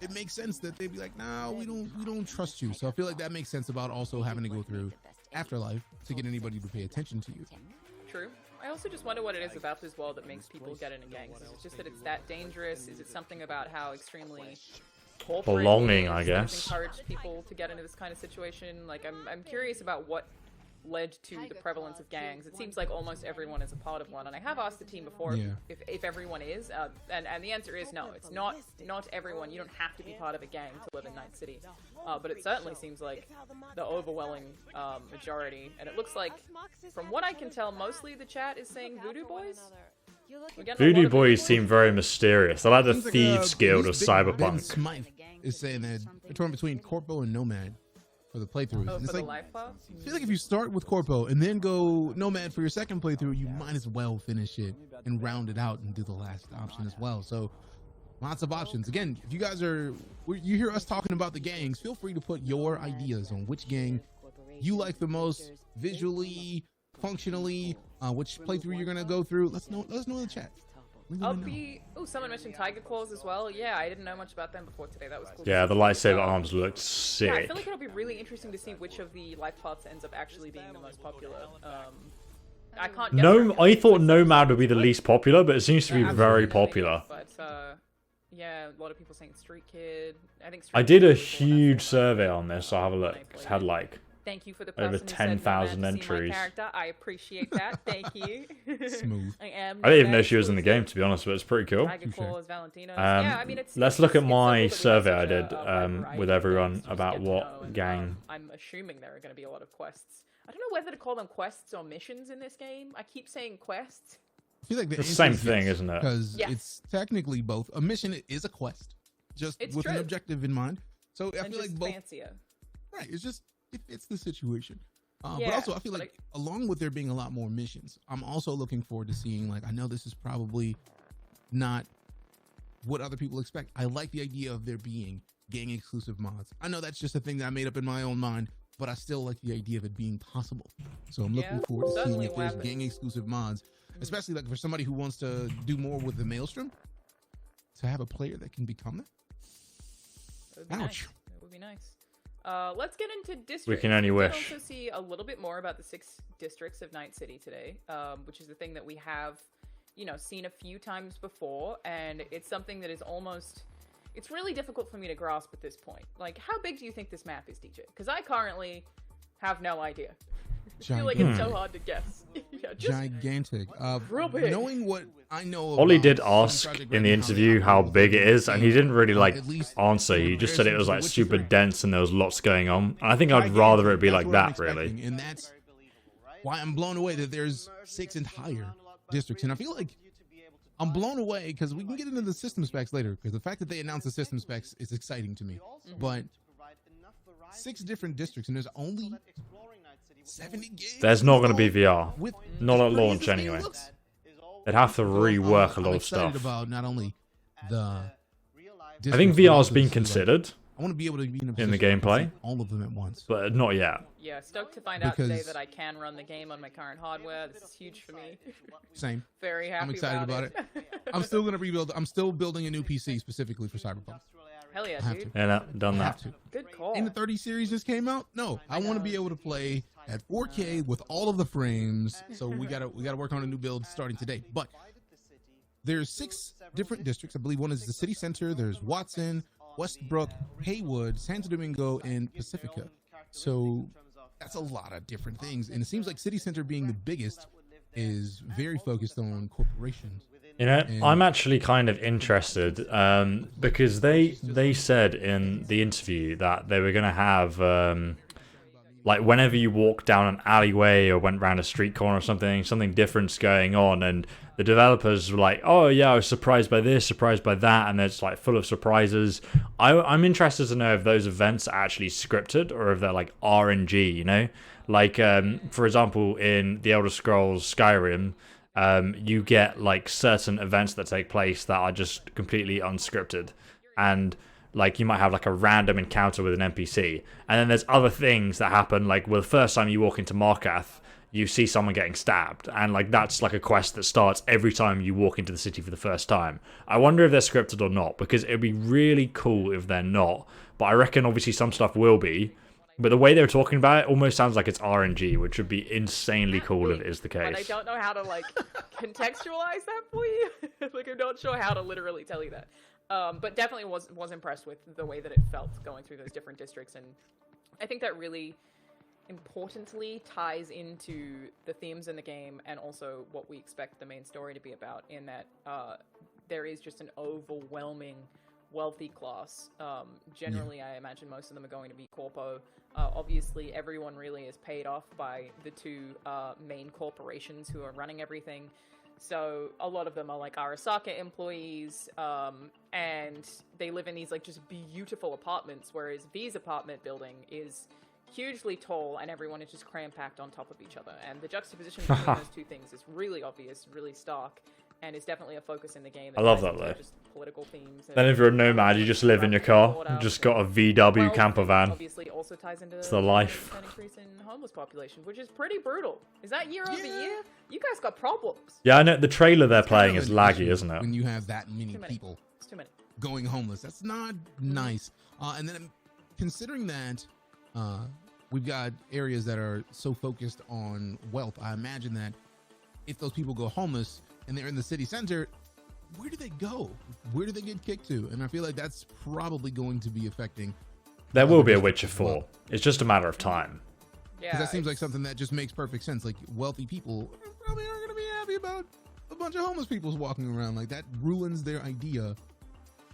J: it makes sense that they'd be like, nah, we don't trust you. So I feel like that makes sense about also having to go through Afterlife to get anybody to pay attention to you.
I: True. I also just wonder what it is about this world that makes people get into gangs. Is it just that it's that dangerous? Is it something about how extremely corporate
A: Belonging,
I: it is
A: I
I: that it's
A: guess.
I: encouraged people to get into this kind of situation? Like, I'm curious about what led to the prevalence of gangs. It seems like almost everyone is a part of one, and I have asked the team before if everyone is, and the answer is no. It's not everyone. You don't have to be part of a gang to live in Night City, but it certainly seems like the overwhelming majority. And it looks like, from what I can tell, mostly the chat is saying Voodoo Boys.
A: Voodoo boys seem very mysterious. They're like the
J: Seems like,
A: thieves guild of
J: Big Ben
A: Cyberpunk.
J: Smythe is saying that they're torn between Corpo and Nomad for the playthroughs.
I: Oh,
J: And it's
I: for the
J: like,
I: life path?
J: I feel like if you start with Corpo and then go Nomad for your second playthrough, you might as well finish it and round it out and do the last option as well. So lots of options. Again, if you guys you hear us talking about the gangs, feel free to put your ideas on which gang you like the most visually, functionally, which playthrough you're gonna go through. Let us know in the chat.
I: Oh, someone mentioned Tiger Claws as well. Yeah, I didn't know much about them before today. That was cool.
A: Yeah, the lightsaber arms looked
I: Yeah, I
A: sick.
I: feel like it'll be really interesting to see which of the life paths ends up actually being the most popular. I can't.
A: No, I thought Nomad would be the least popular, but it seems to be very popular.
I: But yeah, a lot of people saying Street Kid. I think.
A: I did a huge survey on this, so I'll have a look. It had like
I: Thank you for the
A: over
I: person
A: 10,000
I: who said
A: entries.
I: my character. I appreciate that. Thank you.
J: Smooth.
I: I am.
A: I didn't even know she was in the game, to be honest, but it's pretty cool.
I: Tiger Claws, Valentinos. Yeah, I mean,
A: Let's look at my survey I did with everyone about what gang.
I: I'm assuming there are going to be a lot of quests. I don't know whether to call them quests or missions in this game. I keep saying quests.
J: I feel like
A: It's the same thing, isn't it?
J: Because it's technically both. A mission is a quest, just with an objective in mind. So I feel like both.
I: Fancier.
J: Right. It's just it fits the situation. But
I: Yeah,
J: also, I feel like along with there being a lot more missions, I'm also looking forward to seeing, like, I know this is probably not what other people expect. I like the idea of there being gang exclusive mods. I know that's just a thing that I made up in my own mind, but I still like the idea of it being possible. So I'm looking forward to seeing if there's gang exclusive mods, especially like for somebody who wants to do more with the Maelstrom, to have a player that can become that.
I: Ouch. Nice. That would be nice. Let's get into districts.
A: We can only wish.
I: We also see a little bit more about the 6 districts of Night City today, which is the thing that we have, seen a few times before, and it's something that is almost... It's really difficult for me to grasp at this point. Like, how big do you think this map is, DJ? Because I currently have no idea. I feel like it's so hard to guess.
J: Gigantic.
I: Real big.
J: Knowing what I know
A: Ollie did ask in the interview how big it is, and he didn't really answer. He just said it was like super dense and there was lots going on. And I think I'd rather it be like that, really.
J: And that's why I'm blown away that there's 6 entire districts. And I feel like I'm blown away because we can get into the system specs later, because the fact that they announced the system specs is exciting to me. But 6 different districts, and there's only 70 games.
A: There's not going to be VR. Not at launch, anyway. They'd have to rework a lot of stuff.
J: About not only the
A: I think VR's been considered
J: I want to be able to be
A: in the gameplay,
J: all of them at once,
A: but not yet.
I: Yeah, stoked to find out today that I can run the game on my current hardware. This is huge for me.
J: Same.
I: Very happy.
J: I'm excited about it. I'm still gonna rebuild. I'm still building a new PC specifically for Cyberpunk.
I: Hell yeah, dude.
A: Yeah, done that.
I: Good call.
J: And the 30 series just came out. No, I want to be able to play at 4K with all of the frames. So we gotta work on a new build starting today. But there's 6 different districts. I believe one is the city center. There's Watson, Westbrook, Haywood, Santo Domingo, and Pacifica. So that's a lot of different things. And it seems like city center being the biggest is very focused on corporations.
A: You know, I'm actually kind of interested because they said in the interview that they were going to have, like, whenever you walk down an alleyway or went round a street corner or something different's going on. And the developers were like, oh, yeah, I was surprised by this, surprised by that. And it's, like, full of surprises. I'm interested to know if those events are actually scripted or if they're, like, RNG, you know? Like, for example, in The Elder Scrolls Skyrim, you get like certain events that take place that are just completely unscripted, and like you might have like a random encounter with an NPC, and then there's other things that happen. Like, well, the first time you walk into Markath, you see someone getting stabbed, and like that's like a quest that starts every time you walk into the city for the first time. I wonder if they're scripted or not, because it'd be really cool if they're not, but I reckon obviously some stuff will be. But the way they were talking about it almost sounds like it's RNG, which would be insanely cool if it is the case.
I: But I don't know how to, like, contextualize that for you. Like, I'm not sure how to literally tell you that. But definitely was impressed with the way that it felt going through those different districts. And I think that really importantly ties into the themes in the game and also what we expect the main story to be about, in that there is just an overwhelming wealthy class. Generally, I imagine most of them are going to be corpo. Obviously, everyone really is paid off by the 2 main corporations who are running everything. So a lot of them are like Arasaka employees, and they live in these like just beautiful apartments, whereas V's apartment building is hugely tall and everyone is just cram-packed on top of each other. And the juxtaposition between those 2 things is really obvious, really stark. And it's definitely a focus in the game.
A: I love that though.
I: Just political themes.
A: Then if you're a nomad, you just live in your car. You just got a VW camper van.
I: Obviously also ties into
A: it's the life.
I: An increase in homeless population, which is pretty brutal. Is that year over year? You guys got problems.
A: Yeah, I know. The trailer they're playing is laggy, isn't it?
J: When you have that many people going homeless, that's not nice. And then considering that we've got areas that are so focused on wealth, I imagine that if those people go homeless and they're in the city center, where do they go? Where do they get kicked to? And I feel like that's probably going to be affecting.
A: There will be a Witcher 4. It's just a matter of time.
J: Yeah, because that seems like something that just makes perfect sense. Like, wealthy people probably aren't going to be happy about a bunch of homeless people walking around. Like, that ruins their idea.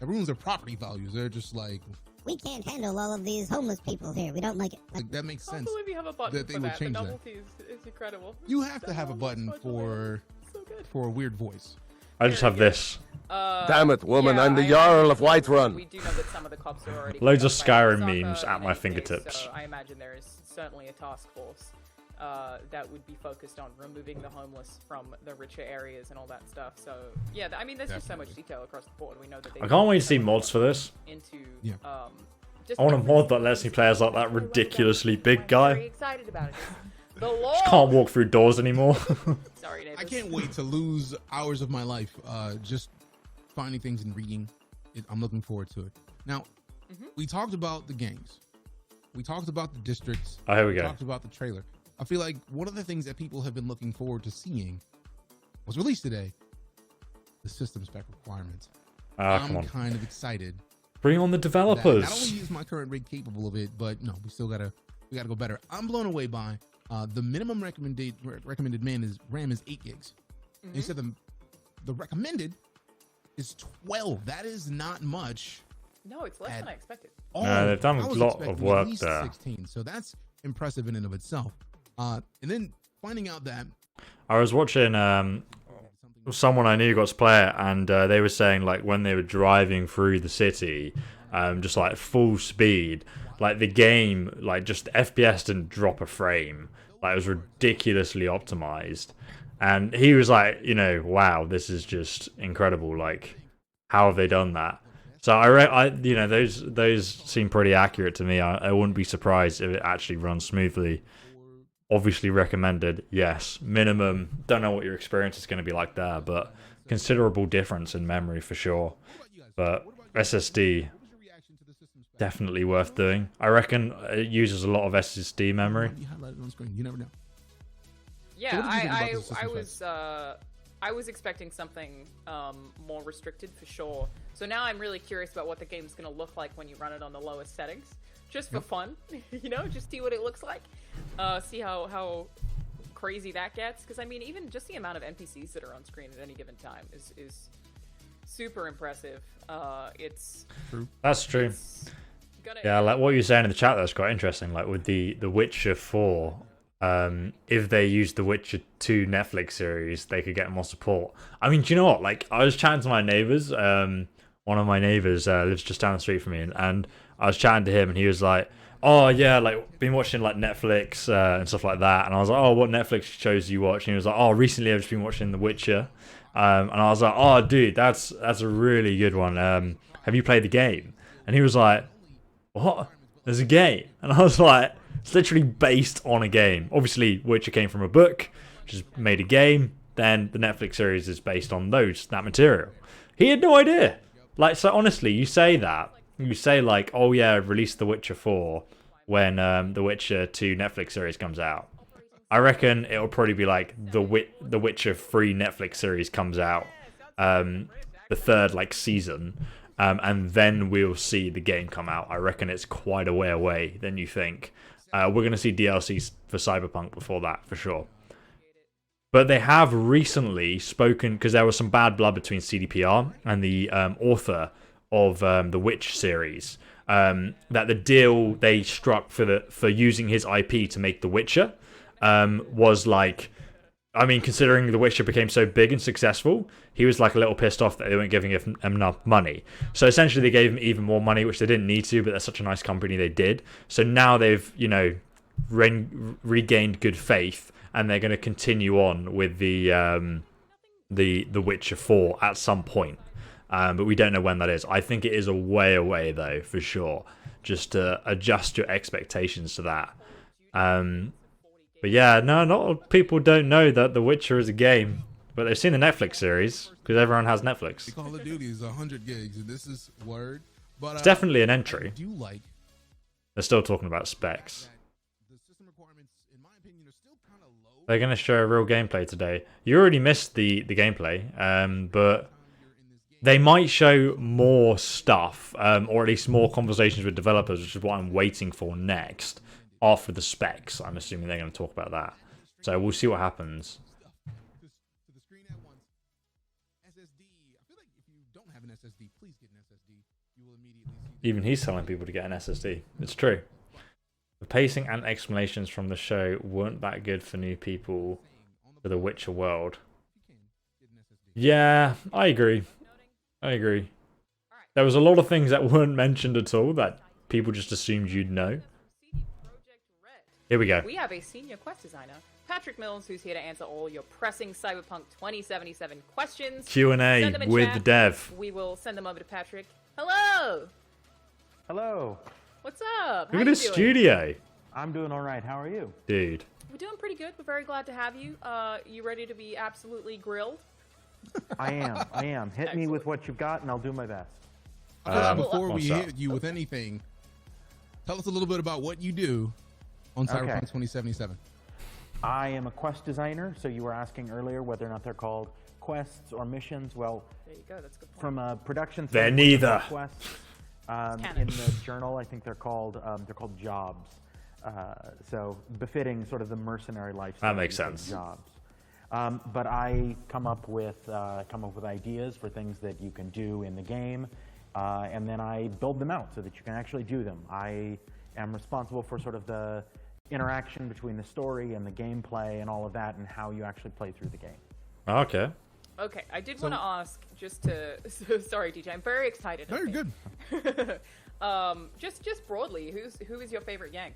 J: That ruins their property values. They're just like,
M: we can't handle all of these homeless people here. We don't like it.
J: Like, that makes sense.
I: I believe you have a button
J: that they
I: for
J: would
I: that.
J: change
I: The
J: that.
I: novelty is incredible.
J: You have to have a button for a weird voice.
A: I just have this.
R: Damn it, woman, I'm the Jarl of Whiterun.
I: We do know that some of the cops are already
A: loads of Skyrim memes at my fingertips.
I: So I imagine there is certainly a task force that would be focused on removing the homeless from the richer areas and all that stuff. So yeah, I mean, there's just so much detail across the board. We know that they
A: I can't wait to see mods for this.
I: into
A: I want a mod that lets me play as like that ridiculously big guy.
I: very excited about it. The
A: Just can't walk through doors anymore.
I: Sorry, neighbors.
J: I can't wait to lose hours of my life just finding things and reading. I'm looking forward to it. Now, we talked about the gangs. We talked about the districts.
A: Oh, here we go.
J: Talked about the trailer. I feel like one of the things that people have been looking forward to seeing was released today. The system spec requirements.
A: Come
J: I'm
A: on.
J: kind of excited.
A: Bring on the
J: that
A: developers.
J: Not only is my current rig capable of it, but no, we gotta go better. I'm blown away by the minimum recommended RAM is 8 gigs. And you said the recommended is 12. That is not much.
I: No, it's less than I expected.
A: No, they've done
J: I
A: a
J: was
A: lot
J: expecting
A: of work
J: at least
A: there.
J: 16, so that's impressive in and of itself. And then finding out that
A: I was watching someone I knew got to play it, and they were saying like when they were driving through the city, just like full speed, like the game, like just FPS didn't drop a frame. Like it was ridiculously optimized, and he was like, you know, wow, this is just incredible. Like, how have they done that? So I you know, those seem pretty accurate to me. I wouldn't be surprised if it actually runs smoothly. Obviously recommended, yes. Minimum, don't know what your experience is going to be like there, but considerable difference in memory for sure. But SSD, definitely worth doing. I reckon it uses a lot of SSD memory.
J: you highlight it on screen, you never know.
I: Yeah,
J: So what did you think about the system
I: I was expecting something more restricted for sure. So now I'm really curious about what the game's going to look like when you run it on the lowest settings, just for fun. You know, just see what it looks like, see how crazy that gets. Because I mean, even just the amount of NPCs that are on screen at any given time is super impressive. It's
J: true.
A: That's true. Yeah, like what you're saying in the chat, that's quite interesting. Like with the Witcher 4. If they used the Witcher 2 Netflix series, they could get more support. I mean, do you know what? Like, I was chatting to my neighbors. One of my neighbors lives just down the street from me, and I was chatting to him, and he was like, "Oh yeah, like been watching like Netflix and stuff like that." And I was like, "Oh, what Netflix shows do you watch?" And he was like, "Oh, recently I've just been watching The Witcher." And I was like, "Oh, dude, that's a really good one. Have you played the game?" And he was like, "What? There's a game?" And I was like, it's literally based on a game. Obviously, Witcher came from a book, just made a game. Then the Netflix series is based on that material. He had no idea. Like, so honestly, you say that. You say like, oh yeah, release The Witcher 4 when the Witcher 2 Netflix series comes out. I reckon it'll probably be like the Witcher 3 Netflix series comes out, the third like season, and then we'll see the game come out. I reckon it's quite a way away than you think. We're going to see DLCs for Cyberpunk before that, for sure. But they have recently spoken, because there was some bad blood between CDPR and the author of the Witch series, that the deal they struck for using his IP to make The Witcher was like, I mean, considering The Witcher became so big and successful, he was like a little pissed off that they weren't giving him enough money. So essentially they gave him even more money, which they didn't need to, but they're such a nice company they did. So now they've, you know, regained good faith, and they're going to continue on with the Witcher 4 at some point. But we don't know when that is. I think it is a way away though, for sure. Just to adjust your expectations to that. But yeah, no, not people don't know that The Witcher is a game, but they've seen the Netflix series because everyone has Netflix.
J: Call of Duty is 100 gigs, and this is word. But
A: It's definitely an entry.
J: I do like.
A: They're still talking about specs. They're going to show real gameplay today. You already missed the gameplay, but they might show more stuff, or at least more conversations with developers, which is what I'm waiting for next. After the specs, I'm assuming they're going to talk about that. So we'll see what happens. Even he's telling people to get an SSD. It's true. The pacing and explanations from the show weren't that good for new people to the Witcher world. Yeah, I agree. There was a lot of things that weren't mentioned at all that people just assumed you'd know. Here we go.
I: We have a senior quest designer, Patrick Mills, who's here to answer all your pressing Cyberpunk 2077 questions.
A: Q&A
I: Send them in
A: with
I: chat.
A: the dev.
I: We will send them over to Patrick. Hello!
D: Hello.
I: What's up?
A: Look at his studio.
D: I'm doing all right. How are you?
A: Dude.
I: We're doing pretty good. We're very glad to have you. You ready to be absolutely grilled?
D: I am. Hit me with what you've got, and I'll do my best.
J: Before we hit you with anything, tell us a little bit about what you do on Cyberpunk 2077.
D: I am a quest designer, so you were asking earlier whether or not they're called quests or missions. Well,
I: there you go. That's a good point.
D: From a production
A: They're
D: standpoint,
A: neither.
D: Quests. In the journal, I think they're called jobs. So befitting sort of the mercenary lifestyle.
A: That makes sense.
D: Jobs. But I come up with ideas for things that you can do in the game, and then I build them out so that you can actually do them. I am responsible for sort of the interaction between the story and the gameplay and all of that, and how you actually play through the game.
A: Okay.
I: Okay, I did want to ask, just to... sorry, DJ, I'm very excited.
J: Very good.
I: Just broadly, who is your favorite gang?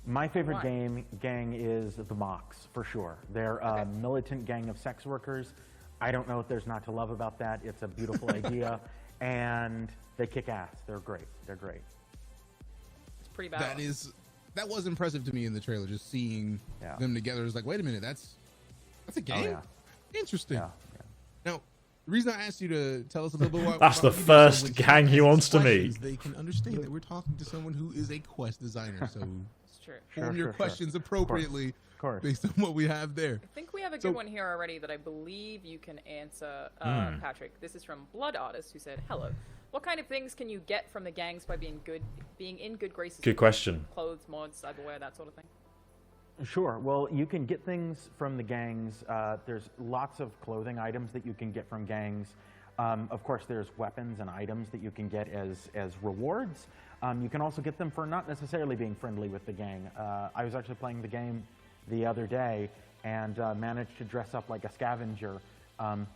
D: My favorite gang is the Mox, for sure. They're a militant gang of sex workers. I don't know what there's not to love about that. It's a beautiful idea, and they kick ass. They're great. They're great.
I: It's pretty bad.
J: That was impressive to me in the trailer, just seeing them together. It's like, wait a minute, that's a gang? Interesting. Now, the reason I asked you to tell us a little bit about
A: That's the first gang he wants to meet.
J: They can understand that we're talking to someone who is a quest designer, so
I: true.
J: form your questions appropriately based on what we have there.
I: I think we have a good one here already that I believe you can answer, Patrick. This is from Blood Artist, who said, "Hello. What kind of things can you get from the gangs by being in good graces?
A: Good question.
I: Clothes, mods, cyberware, that sort of thing."
D: Sure. Well, you can get things from the gangs. There's lots of clothing items that you can get from gangs. Of course, there's weapons and items that you can get as rewards. You can also get them for not necessarily being friendly with the gang. I was actually playing the game the other day and managed to dress up like a scavenger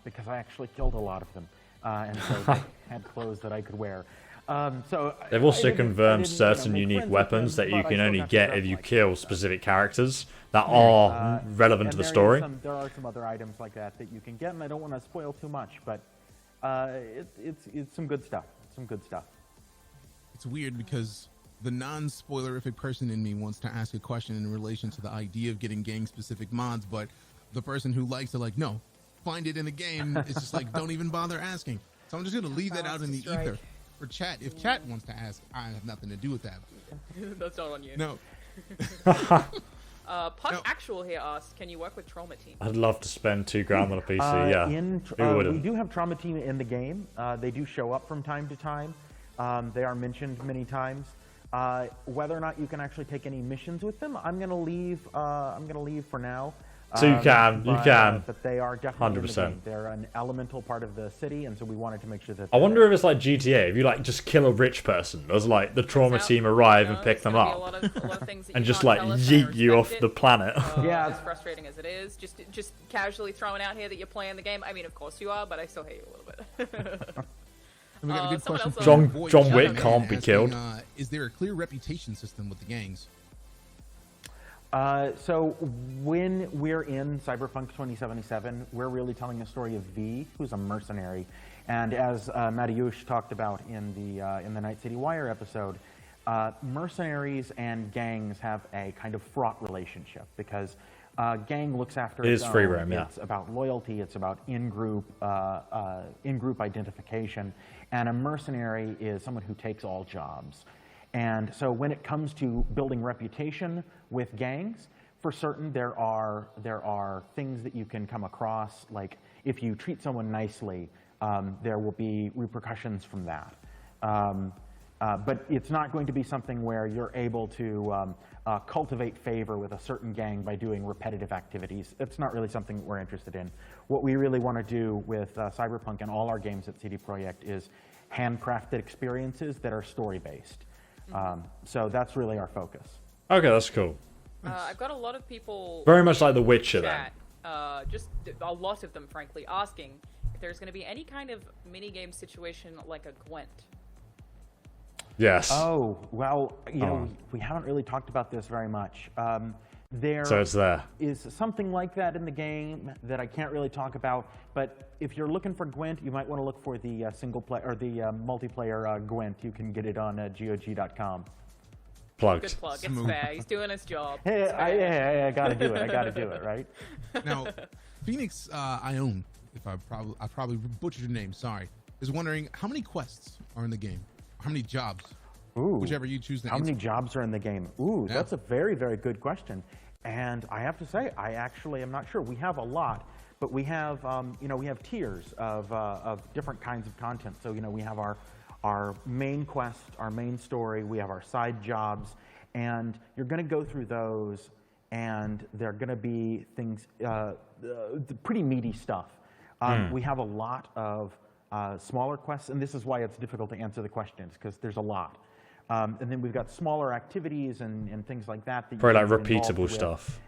D: because I actually killed a lot of them. And so they had clothes that I could wear. So
A: they've also confirmed certain unique weapons that you can only get if you kill specific characters that are relevant to the story.
D: There are some other items like that you can get, and I don't want to spoil too much, but it's some good stuff. Some good stuff.
J: It's weird because the non-spoilerific person in me wants to ask a question in relation to the idea of getting gang-specific mods, but the person who likes to no, find it in the game, it's just like, don't even bother asking. So I'm just going to leave that out in the ether for chat. If chat wants to ask, I have nothing to do with that.
I: That's all on you.
J: No.
I: Puck Actual here asked, can you work with Trauma Team?
A: I'd love to spend $2,000 on a PC, yeah.
D: We do have Trauma Team in the game. They do show up from time to time. They are mentioned many times. Whether or not you can actually take any missions with them, I'm gonna leave for now.
A: So you can.
D: But they are definitely 100%. In the game. They're an elemental part of the city, and so we wanted to make sure that.
A: I wonder if it's like GTA. If you just kill a rich person, does the Trauma Team arrive and pick them up,
I: a lot of things that
A: and just
I: yeet
A: you off the planet?
I: As frustrating as it is, just casually throwing out here that you're playing the game. I mean, of course you are, but I still hate you a little bit.
J: We got a good question.
A: John Wick can't be killed.
J: Is there a clear reputation system with the gangs?
D: So when we're in Cyberpunk 2077, we're really telling the story of V, who's a mercenary, and as Mariusz talked about in the Night City Wire episode, mercenaries and gangs have a kind of fraught relationship because gang looks after its own.
A: Free roam, yeah.
D: It's about loyalty. It's about in-group identification, and a mercenary is someone who takes all jobs. And so when it comes to building reputation with gangs, for certain there are things that you can come across, like if you treat someone nicely, there will be repercussions from that. But it's not going to be something where you're able to cultivate favor with a certain gang by doing repetitive activities. It's not really something that we're interested in. What we really want to do with Cyberpunk and all our games at CD Projekt is handcrafted experiences that are story-based. So that's really our focus.
A: Okay, that's cool.
I: I've got a lot of people...
A: Very much like The Witcher,
I: chat, just a lot of them, frankly, asking if there's going to be any kind of minigame situation like a Gwent.
A: Yes.
D: Oh, well, you know, we haven't really talked about this very much. There
A: So it's there.
D: is something like that in the game that I can't really talk about, but if you're looking for Gwent, you might want to look for the single player or the multiplayer Gwent. You can get it on GOG.com.
A: Plugged.
I: Good plug. It's fair. He's doing his job.
D: Hey, I gotta do it. I gotta do it, right?
J: Now, Phoenix Ione, if I probably butchered your name, sorry, is wondering how many quests are in the game? How many jobs?
D: Ooh,
J: whichever you choose to
D: How
J: answer.
D: many jobs are in the game? Ooh,
J: Yeah.
D: that's a very, very good question. And I have to say, I actually am not sure. We have a lot, but we have, you know, we have tiers of different kinds of content. So, you know, we have our main quest, our main story, we have our side jobs, and you're going to go through those, and they're going to be things, pretty meaty stuff. We have a lot of smaller quests, and this is why it's difficult to answer the questions, because there's a lot. And then we've got smaller activities and things like that. That
A: Probably
D: you
A: like
D: can get involved
A: repeatable
D: with.
A: stuff.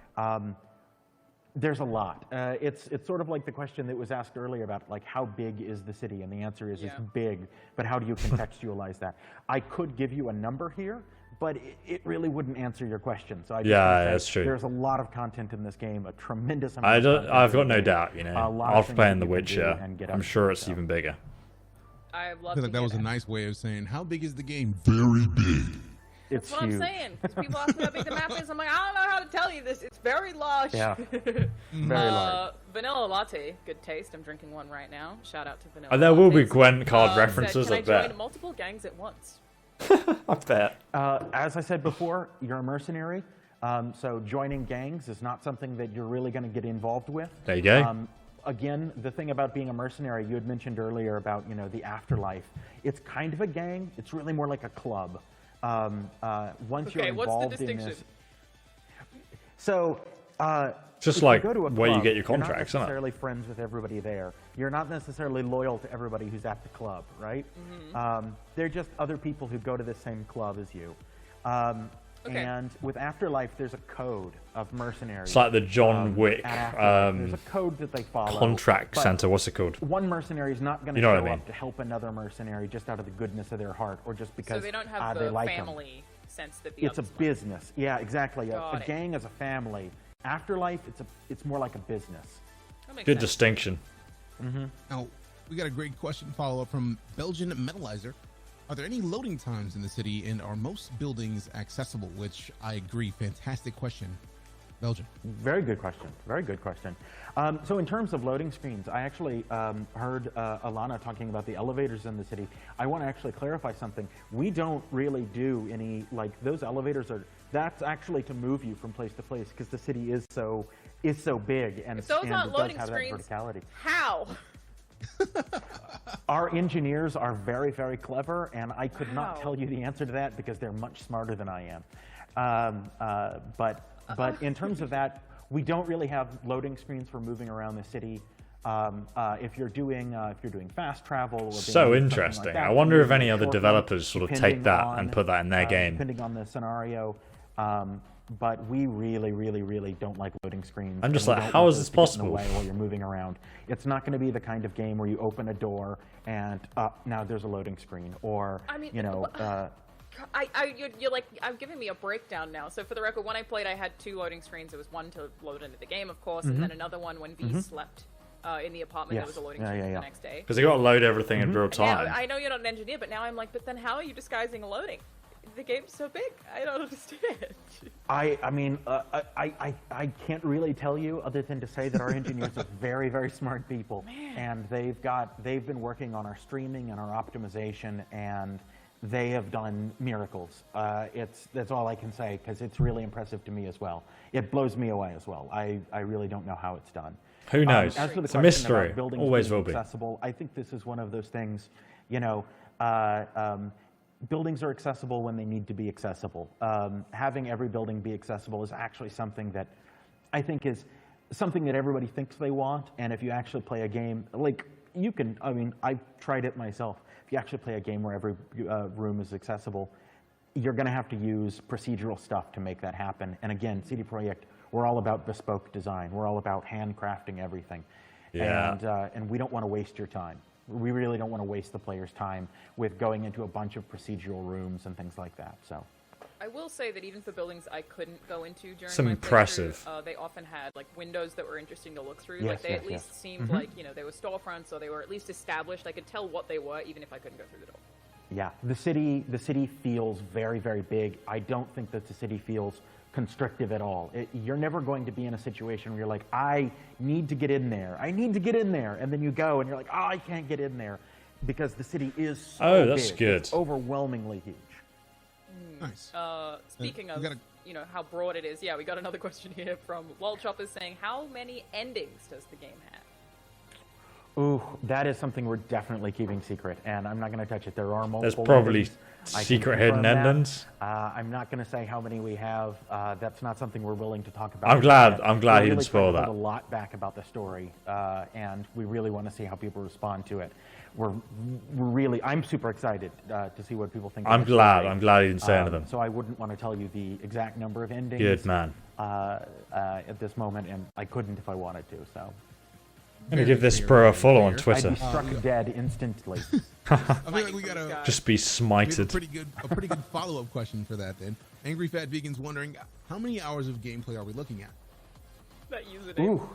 D: There's a lot. It's sort of like the question that was asked earlier about like how big is the city, and the answer is it's big. But how do you contextualize that? I could give you a number here, but it really wouldn't answer your question. So I just wanna say
A: that's true.
D: There's a lot of content in this game, a tremendous amount. Of content
A: I've
D: in
A: got
D: the
A: no
D: game,
A: doubt. You know,
D: a lot of
A: after
D: things
A: playing
D: that
A: The
D: you can do
A: Witcher,
D: and get
A: I'm
D: up
A: sure
D: to,
A: it's
D: so.
A: even bigger.
I: I
J: I
I: love
J: feel
I: to
J: like that
I: hear
J: was a
I: that.
J: nice way of saying how big is the game? Very big.
I: That's what I'm saying. Because people ask me how big the map is. I'm like, I don't know how to tell you this. It's very large.
D: Yeah. Very large.
I: Vanilla latte, good taste. I'm drinking one right now. Shout out to Vanilla.
A: And there will be
I: Lattes.
A: Gwent card
I: Said,
A: references,
I: can
A: I
I: I
A: bet.
I: join multiple gangs at once?
A: I bet.
D: As I said before, you're a mercenary, so joining gangs is not something that you're really going to get involved with.
A: There you go.
D: Again, the thing about being a mercenary, you had mentioned earlier about, you know, the afterlife. It's kind of a gang. It's really more like a club. Once you're
I: Okay, what's the
D: involved in
I: distinction?
D: this, so
A: Just
D: if you
A: like
D: go to a
A: where you
D: club,
A: get your
D: you're not
A: contracts, isn't it?
D: necessarily friends with everybody there. You're not necessarily loyal to everybody who's at the club, right? They're just other people who go to the same club as you. And with Afterlife, there's a code of mercenaries.
A: It's like the John Wick
D: at Afterlife. There's a code that they follow.
A: contract
D: but
A: center. What's it called?
D: One mercenary is not going to
A: You know
D: show
A: what I mean.
D: up to help another mercenary just out of the goodness of their heart or just because
I: So they don't have
D: they
I: the
D: like 'em.
I: family sense that the
D: It's a
I: others might.
D: business. Yeah, exactly. A
I: Got it.
D: gang is a family. Afterlife, it's more like a business.
I: That makes
A: Good
I: sense.
A: distinction.
J: Now, we got a great question follow up from Belgian Metalizer. Are there any loading times in the city, and are most buildings accessible? Which I agree, fantastic question, Belgian.
D: Very good question. Very good question. So in terms of loading screens, I actually heard Alana talking about the elevators in the city. I want to actually clarify something. We don't really do any, like, those elevators are, that's actually to move you from place to place because the city is so big and,
I: If those
D: and
I: aren't
D: it does
I: loading
D: have
I: screens,
D: that verticality.
I: how?
D: Our engineers are very, very clever, and I could not
I: Wow.
D: tell you the answer to that because they're much smarter than I am. But in terms of that, we don't really have loading screens for moving around the city. If you're doing fast travel, or
A: So
D: something
A: interesting.
D: like that,
A: I wonder if
D: moving
A: any other
D: shortly,
A: developers sort of take
D: depending
A: that
D: on,
A: and put that in their game.
D: Depending on the scenario. But we really, really, really don't like loading screens.
A: I'm just
D: and we
A: like,
D: don't
A: how
D: want
A: is
D: those
A: this
D: to get in
A: possible?
D: the way while you're moving around. It's not going to be the kind of game where you open a door and now there's a loading screen, or
I: I mean,
D: you know.
I: You're like, I'm giving me a breakdown now. So for the record, when I played, I had 2 loading screens. There was one to load into the game, of course, and then another one when V slept in the apartment. There was a loading screen for the next day.
A: Because they got to load everything in real time.
I: Yeah, I know you're not an engineer, but now I'm like, but then how are you disguising a loading? The game's so big. I don't understand.
D: I mean, I can't really tell you other than to say that our engineers are very, very smart people, and they've been working on our streaming and our optimization, and they have done miracles. That's all I can say because it's really impressive to me as well. It blows me away as well. I really don't know how it's done.
A: Who knows?
D: As for the
A: It's a
D: question
A: mystery.
D: about buildings
A: Always
D: being
A: will be.
D: accessible, I think this is one of those things, you know, buildings are accessible when they need to be accessible. Having every building be accessible is actually something that I think is something that everybody thinks they want. And if you actually play a game, like you can, I mean, I've tried it myself. If you actually play a game where every room is accessible, you're going to have to use procedural stuff to make that happen. And again, CD Projekt, we're all about bespoke design. We're all about handcrafting everything.
A: Yeah.
D: And we don't want to waste your time. We really don't want to waste the player's time with going into a bunch of procedural rooms and things like that. So.
I: I will say that even for buildings I couldn't go into during
A: Some
I: my
A: impressive.
I: playthrough, they often had like windows that were interesting to look through.
D: Yes,
I: like they
D: yes,
I: at least
D: yes.
I: seemed like, you know, they were storefronts, or they were at least established. I could tell what they were even if I couldn't go through the door.
D: Yeah, the city feels very, very big. I don't think that the city feels constrictive at all. You're never going to be in a situation where you're like, I need to get in there. I need to get in there. And then you go and you're like, oh, I can't get in there. Because the city is so
A: that's
D: big.
A: good.
D: It's overwhelmingly huge.
J: Nice.
I: Speaking of, you know, how broad it is, yeah, we got another question here from Lol Choppers saying, how many endings does the game have?
D: Ooh, that is something we're definitely keeping secret, and I'm not going to touch it. There are multiple.
A: There's probably
D: endings. I can
A: secret hidden
D: confirm that.
A: endings.
D: I'm not going to say how many we have. That's not something we're willing to talk about.
A: I'm glad
D: We're
A: he didn't
D: really
A: spoil
D: trying to
A: that.
D: hold a lot back about the story, and we really want to see how people respond to it. I'm super excited to see what people think.
A: I'm
D: of the
A: glad.
D: story.
A: I'm glad he didn't say anything.
D: So I wouldn't want to tell you the exact number of endings.
A: Good man.
D: At this moment, and I couldn't if I wanted to. So.
A: I'm gonna give this bro a follow on
D: I'd
A: Twitter.
D: be struck dead instantly.
J: I feel like we got
A: Just be smited.
J: a pretty good follow-up question for that then. Angry Fat Vegan's wondering, how many hours of gameplay are we looking at?
I: That username.
D: Ooh.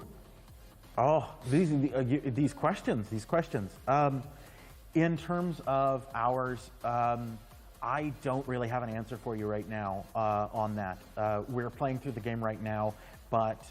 D: Oh, these questions. In terms of hours, I don't really have an answer for you right now on that. We're playing through the game right now, but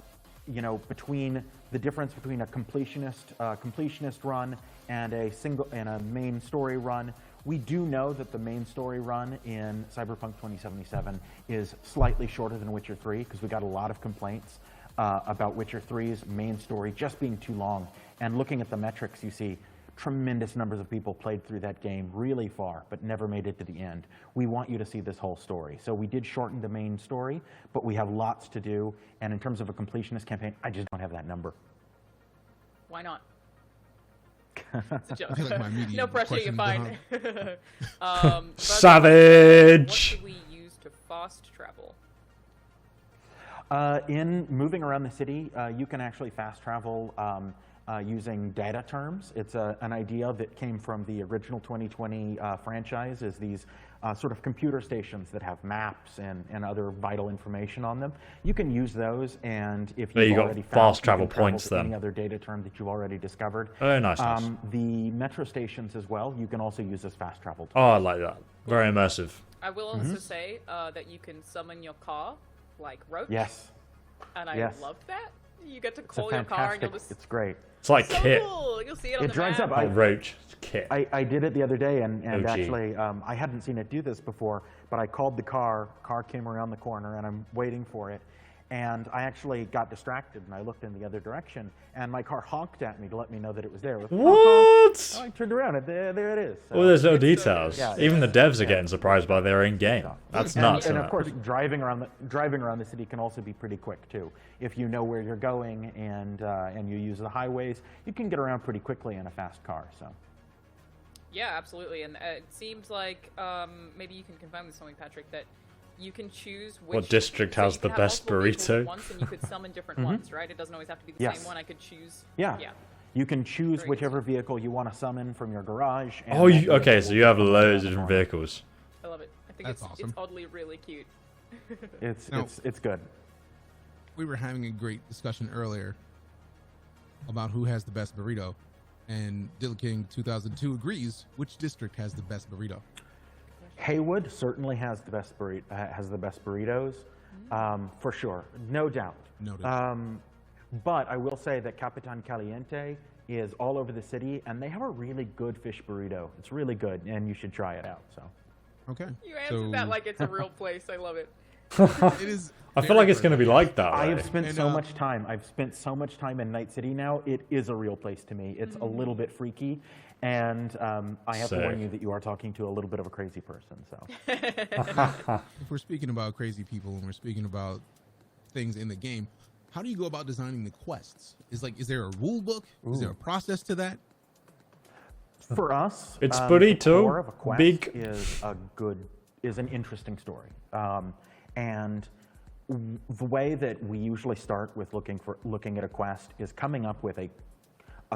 D: you know, between the difference between a completionist run and a main story run, we do know that the main story run in Cyberpunk 2077 is slightly shorter than Witcher 3 because we got a lot of complaints about Witcher 3's main story just being too long. And looking at the metrics, you see tremendous numbers of people played through that game really far, but never made it to the end. We want you to see this whole story. So we did shorten the main story, but we have lots to do. And in terms of a completionist campaign, I just don't have that number.
I: Why not? It's a joke.
J: I feel like my median
I: No pressure, you're
J: question
I: fine.
A: Savage!
I: What do we use to fast travel?
D: In moving around the city, you can actually fast travel using data terms. It's an idea that came from the original 2020 franchise, is these sort of computer stations that have maps and other vital information on them. You can use those, and if you've already
A: fast
D: found,
A: travel
D: you can travel
A: points
D: to
A: then.
D: any other data term that you've already discovered.
A: Oh, nice.
D: The metro stations as well, you can also use as fast travel.
A: Oh, I like that. Very immersive.
I: I will also say that you can summon your car, like Roach.
D: Yes.
I: And I
D: Yes.
I: loved that. You get to
D: It's
I: call your car and you'll just...
D: It's great.
A: It's like
I: so
A: Kit.
I: cool. You'll see it on
D: It
I: the
D: drives
I: map.
D: up.
A: Roach. It's Kit.
D: I did it the other day, and
A: OG.
D: actually, I hadn't seen it do this before, but I called the car came around the corner, and I'm waiting for it, and I actually got distracted, and I looked in the other direction, and my car honked at me to let me know that it was there. It was,
A: What?
D: So I turned around, and there it is. So
A: Well, there's no details.
D: yeah,
A: Even the devs are getting surprised by their own game. That's nuts.
D: And
A: isn't
D: of
A: it?
D: course, driving around the city can also be pretty quick too. If you know where you're going and you use the highways, you can get around pretty quickly in a fast car. So.
I: Yeah, absolutely. And it seems like maybe you can confirm this for me, Patrick, that you can choose which...
A: What district
I: so
A: has
I: you
A: the
I: can have
A: best
I: multiple vehicles at
A: burrito?
I: once, and you could summon different
D: Mhm.
I: ones, right? It doesn't always have to be the
D: Yes.
I: same one. I could choose...
D: Yeah.
I: Yeah.
D: You can choose whichever vehicle you want to summon from your garage. And
A: Oh,
D: that
A: okay,
D: vehicle
A: so
D: will
A: you have
D: summon
A: loads of
D: around
A: different
D: the
A: vehicles.
I: I love it. I think
J: That's
I: it's
J: awesome.
I: oddly really cute.
D: It's
J: Now-
D: it's good.
J: We were having a great discussion earlier about who has the best burrito, and Dill King 2002 agrees. Which district has the best burrito?
D: Haywood certainly has the best burritos, for sure, no doubt.
J: No doubt.
D: But I will say that Capitan Caliente is all over the city, and they have a really good fish burrito. It's really good, and you should try it out. So.
J: Okay.
I: You answered that like it's a real place. I love it.
J: It is.
A: I feel like it's going to be like that.
D: I
A: Right?
D: have spent so much time. I've spent so much time in Night City now. It is a real place to me. It's a little bit freaky, and I have to warn
A: Sick.
D: you that you are talking to a little bit of a crazy person. So.
J: If we're speaking about crazy people and we're speaking about things in the game, how do you go about designing the quests? Is there a rule book? Is there a process to that?
D: For us,
A: It's
D: the
A: burrito,
D: core of a quest
A: big.
D: is an interesting story, and the way that we usually start with looking at a quest is coming up with a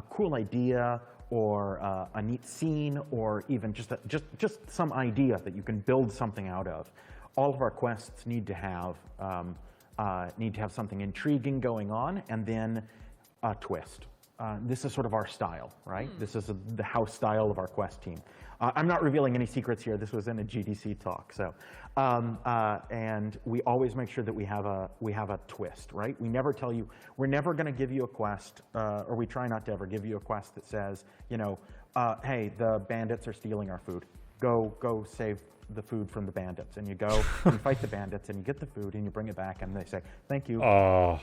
D: cool idea or a neat scene, or even just some idea that you can build something out of. All of our quests need to have something intriguing going on, and then a twist. This is sort of our style, right? This is the house style of our quest team. I'm not revealing any secrets here. This was in a GDC talk, so and we always make sure that we have a twist, right? We never tell you, we're never going to give you a quest, or we try not to ever give you a quest that says, you know, hey, the bandits are stealing our food. Go save the food from the bandits, and you go and you fight the bandits, and you get the food, and you bring it back, and they say thank you.
A: Oh.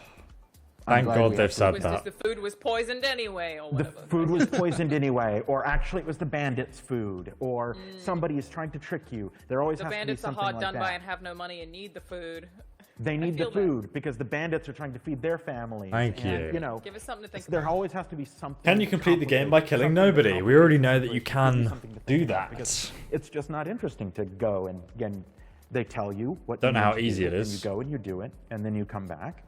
A: Thank God they've said that.
I: The food was poisoned anyway, or whatever.
D: The food was poisoned anyway, or actually it was the bandits' food, or somebody is trying to trick you. There always has to be
I: bandits are
D: something
I: hard
D: like
I: done
D: that.
I: by and have no money and need the food.
D: They need the food because the bandits are trying to feed their families.
A: Thank you.
D: And, you know,
I: give us something to think
D: there
I: about.
D: always has to be something.
A: Can you complete the game by killing nobody? We already know that you can do that.
D: Because it's just not interesting to go and again, they tell you what.
A: Don't
D: you
A: know
D: need
A: how
D: to
A: easy
D: do,
A: it
D: and
A: is.
D: you go and you do it, and then you come back.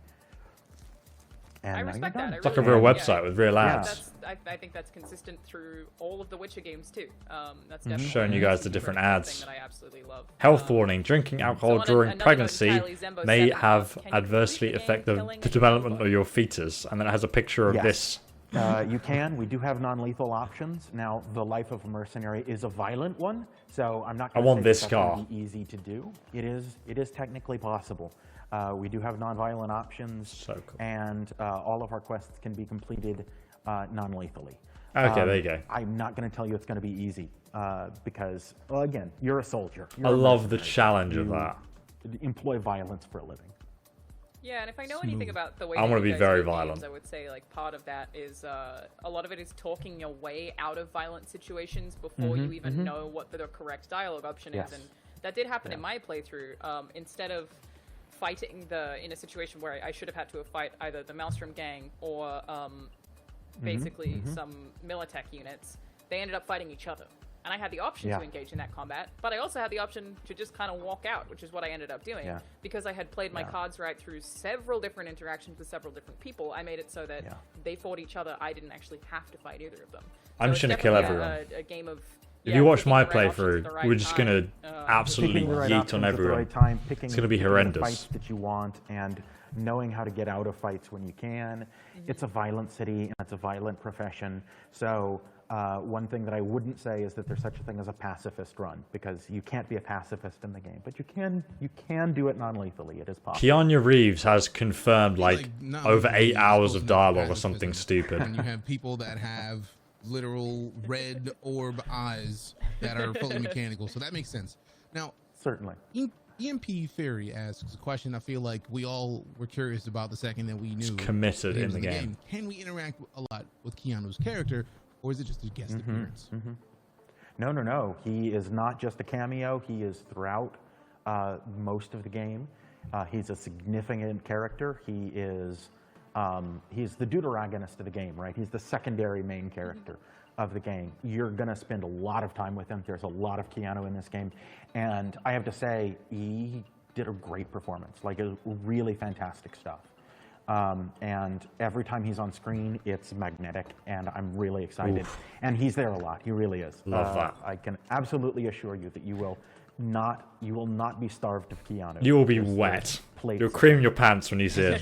D: And
I: I respect that.
A: It's like a real website with real ads.
I: I think that's consistent through all of the Witcher games too. That's
A: Mm-hmm.
I: definitely
A: Showing you guys the different ads.
I: thing that I absolutely love.
A: Health warning: drinking alcohol during pregnancy may have adversely affect the development of your fetus. And then it has a picture of this.
D: You can. We do have non-lethal options. Now, the life of a mercenary is a violent one, so I'm not.
A: I want this scar.
D: Be easy to do. It is technically possible. We do have non-violent options,
A: so cool.
D: And all of our quests can be completed non-lethally.
A: Okay, there you go.
D: I'm not going to tell you it's going to be easy because, well, again, you're a soldier.
A: I love the challenge of that.
D: Employ violence for a living.
I: Yeah, and if I know anything about the way
A: I wanna be
I: you guys
A: very
I: do games,
A: violent.
I: I would say like part of that is a lot of it is talking your way out of violent situations before you even know what the correct dialogue option is, and that did happen in my playthrough. Instead of fighting in a situation where I should have had to have fight either the Maelstrom gang or basically some Militech units, they ended up fighting each other. And I had the option to engage in that combat, but I also had the option to just kind of walk out, which is what I ended up doing. Because I had played my cards right through several different interactions with several different people, I made it so that they fought each other. I didn't actually have to fight either of them.
A: I'm just going to kill everyone.
I: A game of,
A: if you watch my
I: picking the right options at the
A: playthrough,
I: right
A: we're just going to absolutely
D: Picking the right
A: yeet
D: options
A: on
D: at the
A: everyone.
D: right time,
A: It's going to be
D: the
A: horrendous.
D: fights that you want, and knowing how to get out of fights when you can. It's a violent city, and it's a violent profession. So one thing that I wouldn't say is that there's such a thing as a pacifist run, because you can't be a pacifist in the game, but you can do it non-lethally. It is possible.
A: Keanu Reeves has confirmed like over 8 hours of dialogue or something
J: When
A: stupid.
J: you have people that have literal red orb eyes that are fully mechanical, so that makes sense. Now,
D: certainly,
J: EMP Fairy asks a question I feel like we all were curious about the second that we knew.
A: It's committed
J: that he
A: in
J: was
A: the game.
J: Can we interact a lot with Keanu's character, or is it just a guest appearance?
D: No. He is not just a cameo. He is throughout most of the game. He's a significant character. He's the deuteragonist of the game, right? He's the secondary main character of the game. You're going to spend a lot of time with him. There's a lot of Keanu in this game. And I have to say, he did a great performance. Like, it was really fantastic stuff. And every time he's on screen, it's magnetic, and I'm really excited.
A: Oof.
D: And he's there a lot. He really is.
A: Love that.
D: I can absolutely assure you that you will not be starved of Keanu.
A: You will be wet. You'll cream your pants when he's here.